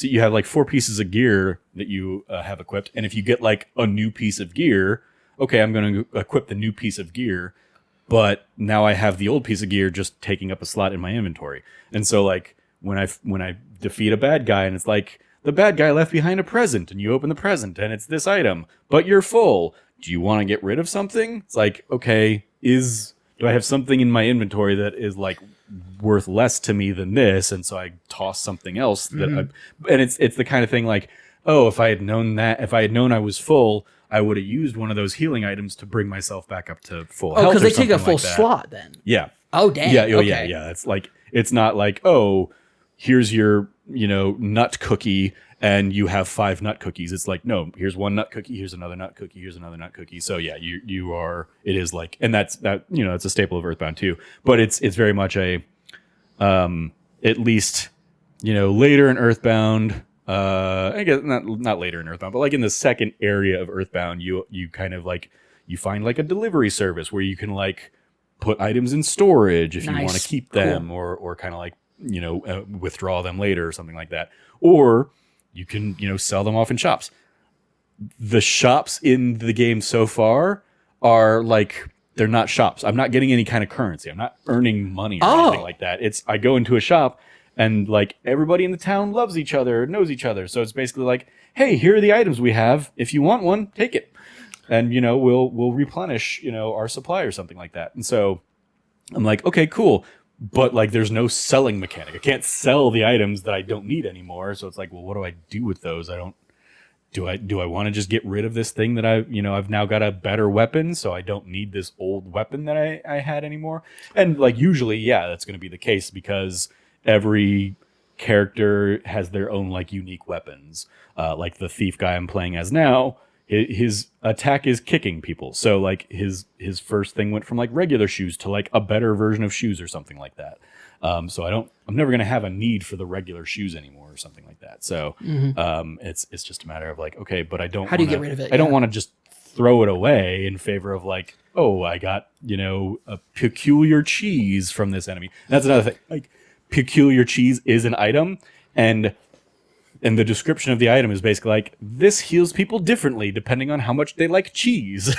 you have like 4 pieces of gear that you have equipped, and if you get like a new piece of gear, okay, I'm going to equip the new piece of gear, but now I have the old piece of gear just taking up a slot in my inventory. And so like when I defeat a bad guy and it's like the bad guy left behind a present and you open the present and it's this item, but you're full. Do you want to get rid of something? It's like, okay, do I have something in my inventory that is like worth less to me than this? And so I toss something else and it's the kind of thing like, oh, if I had known I was full, I would have used one of those healing items to bring myself back up to full health. Oh, because they take a full slot then. Yeah. Oh, dang. Yeah. Okay. Yeah. It's not like, oh, here's your, nut cookie and you have 5 nut cookies. It's like, no, here's 1 nut cookie. Here's another nut cookie. Here's another nut cookie. So yeah, it is like, and it's a staple of Earthbound too, but it's very much a, at least, later in Earthbound, I guess not later in Earthbound, but like in the second area of Earthbound, you kind of like, you find like a delivery service where you can like put items in storage if you want to keep them, or kind of like, withdraw them later or something like that. Or you can, sell them off in shops. The shops in the game so far are like, they're not shops. I'm not getting any kind of currency. I'm not earning money or anything like that. I go into a shop and like everybody in the town loves each other, knows each other. So it's basically like, hey, here are the items we have. If you want one, take it. And, we'll replenish, our supply or something like that. And so I'm like, okay, cool. But like, there's no selling mechanic. I can't sell the items that I don't need anymore. So it's like, well, what do I do with those? Do I want to just get rid of this thing that I've now got a better weapon, so I don't need this old weapon that I had anymore? And like, usually, yeah, that's going to be the case because every character has their own like unique weapons. Like the thief guy I'm playing as now, his attack is kicking people. So like his first thing went from like regular shoes to like a better version of shoes or something like that. So I'm never going to have a need for the regular shoes anymore or something like that. So it's just a matter of like, okay, but I don't. How do you get rid of it? I don't want to just throw it away in favor of like, oh, I got a peculiar cheese from this enemy. And that's another thing. Like peculiar cheese is an item, and the description of the item is basically like, this heals people differently depending on how much they like cheese.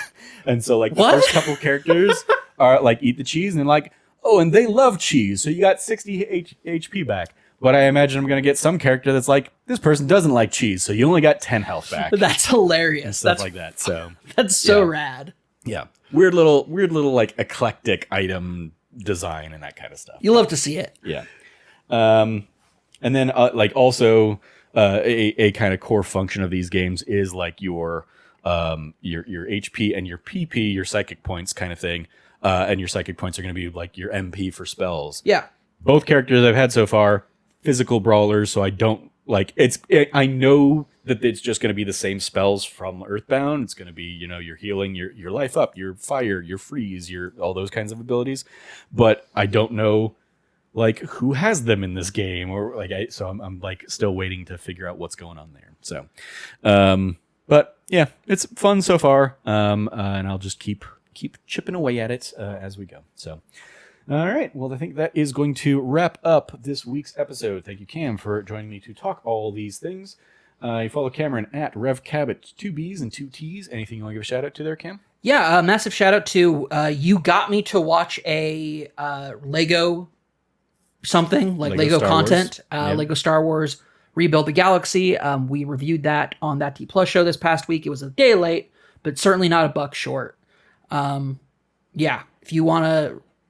And so like the first couple characters are like, eat the cheese, and like, oh, and they love cheese, so you got 60 HP back. But I imagine I'm going to get some character that's like, this person doesn't like cheese, so you only got 10 health back. That's hilarious. Stuff like that. So that's so rad. Yeah. Weird little like eclectic item design and that kind of stuff. You love to see it. Yeah. And then like also a kind of core function of these games is like your HP and your PP, your psychic points kind of thing. And your psychic points are going to be like your MP for spells. Yeah. Both characters I've had so far, physical brawlers, so I don't like I know that it's just going to be the same spells from Earthbound. It's going to be, your healing, your life up, your fire, your freeze, your all those kinds of abilities. But I don't know like who has them in this game, or like so I'm like still waiting to figure out what's going on there. So but yeah, it's fun so far. And I'll just keep chipping away at it as we go. So, all right. Well, I think that is going to wrap up this week's episode. Thank you, Cam, for joining me to talk all these things. You follow Cameron at RevCabot, 2 B's and 2 T's. Anything you want to give a shout out to there, Cam? Yeah, massive shout out to you got me to watch a Lego something like Lego content, Lego Star Wars Rebuild the Galaxy. We reviewed that on That T Plus show this past week. It was a day late, but certainly not a buck short. Yeah, if you want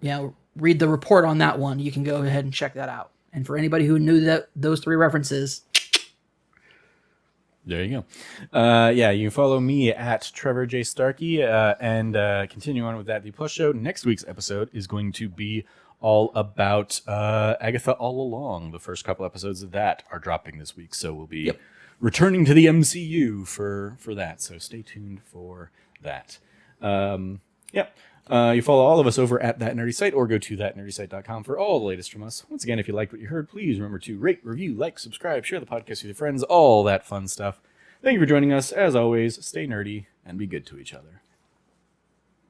to, read the report on that one, you can go ahead and check that out. And for anybody who knew those 3 references, there you go. Yeah, you can follow me at Trevor J. Starkey and continue on with That D Plus show. Next week's episode is going to be all about Agatha All Along. The first couple episodes of that are dropping this week, so we'll be returning to the MCU for that. So stay tuned for that. You follow all of us over at That Nerdy Site, or go to thatnerdysite.com for all the latest from us. Once again, if you liked what you heard, please remember to rate, review, like, subscribe, share the podcast with your friends, all that fun stuff. Thank you for joining us. As always, stay nerdy and be good to each other.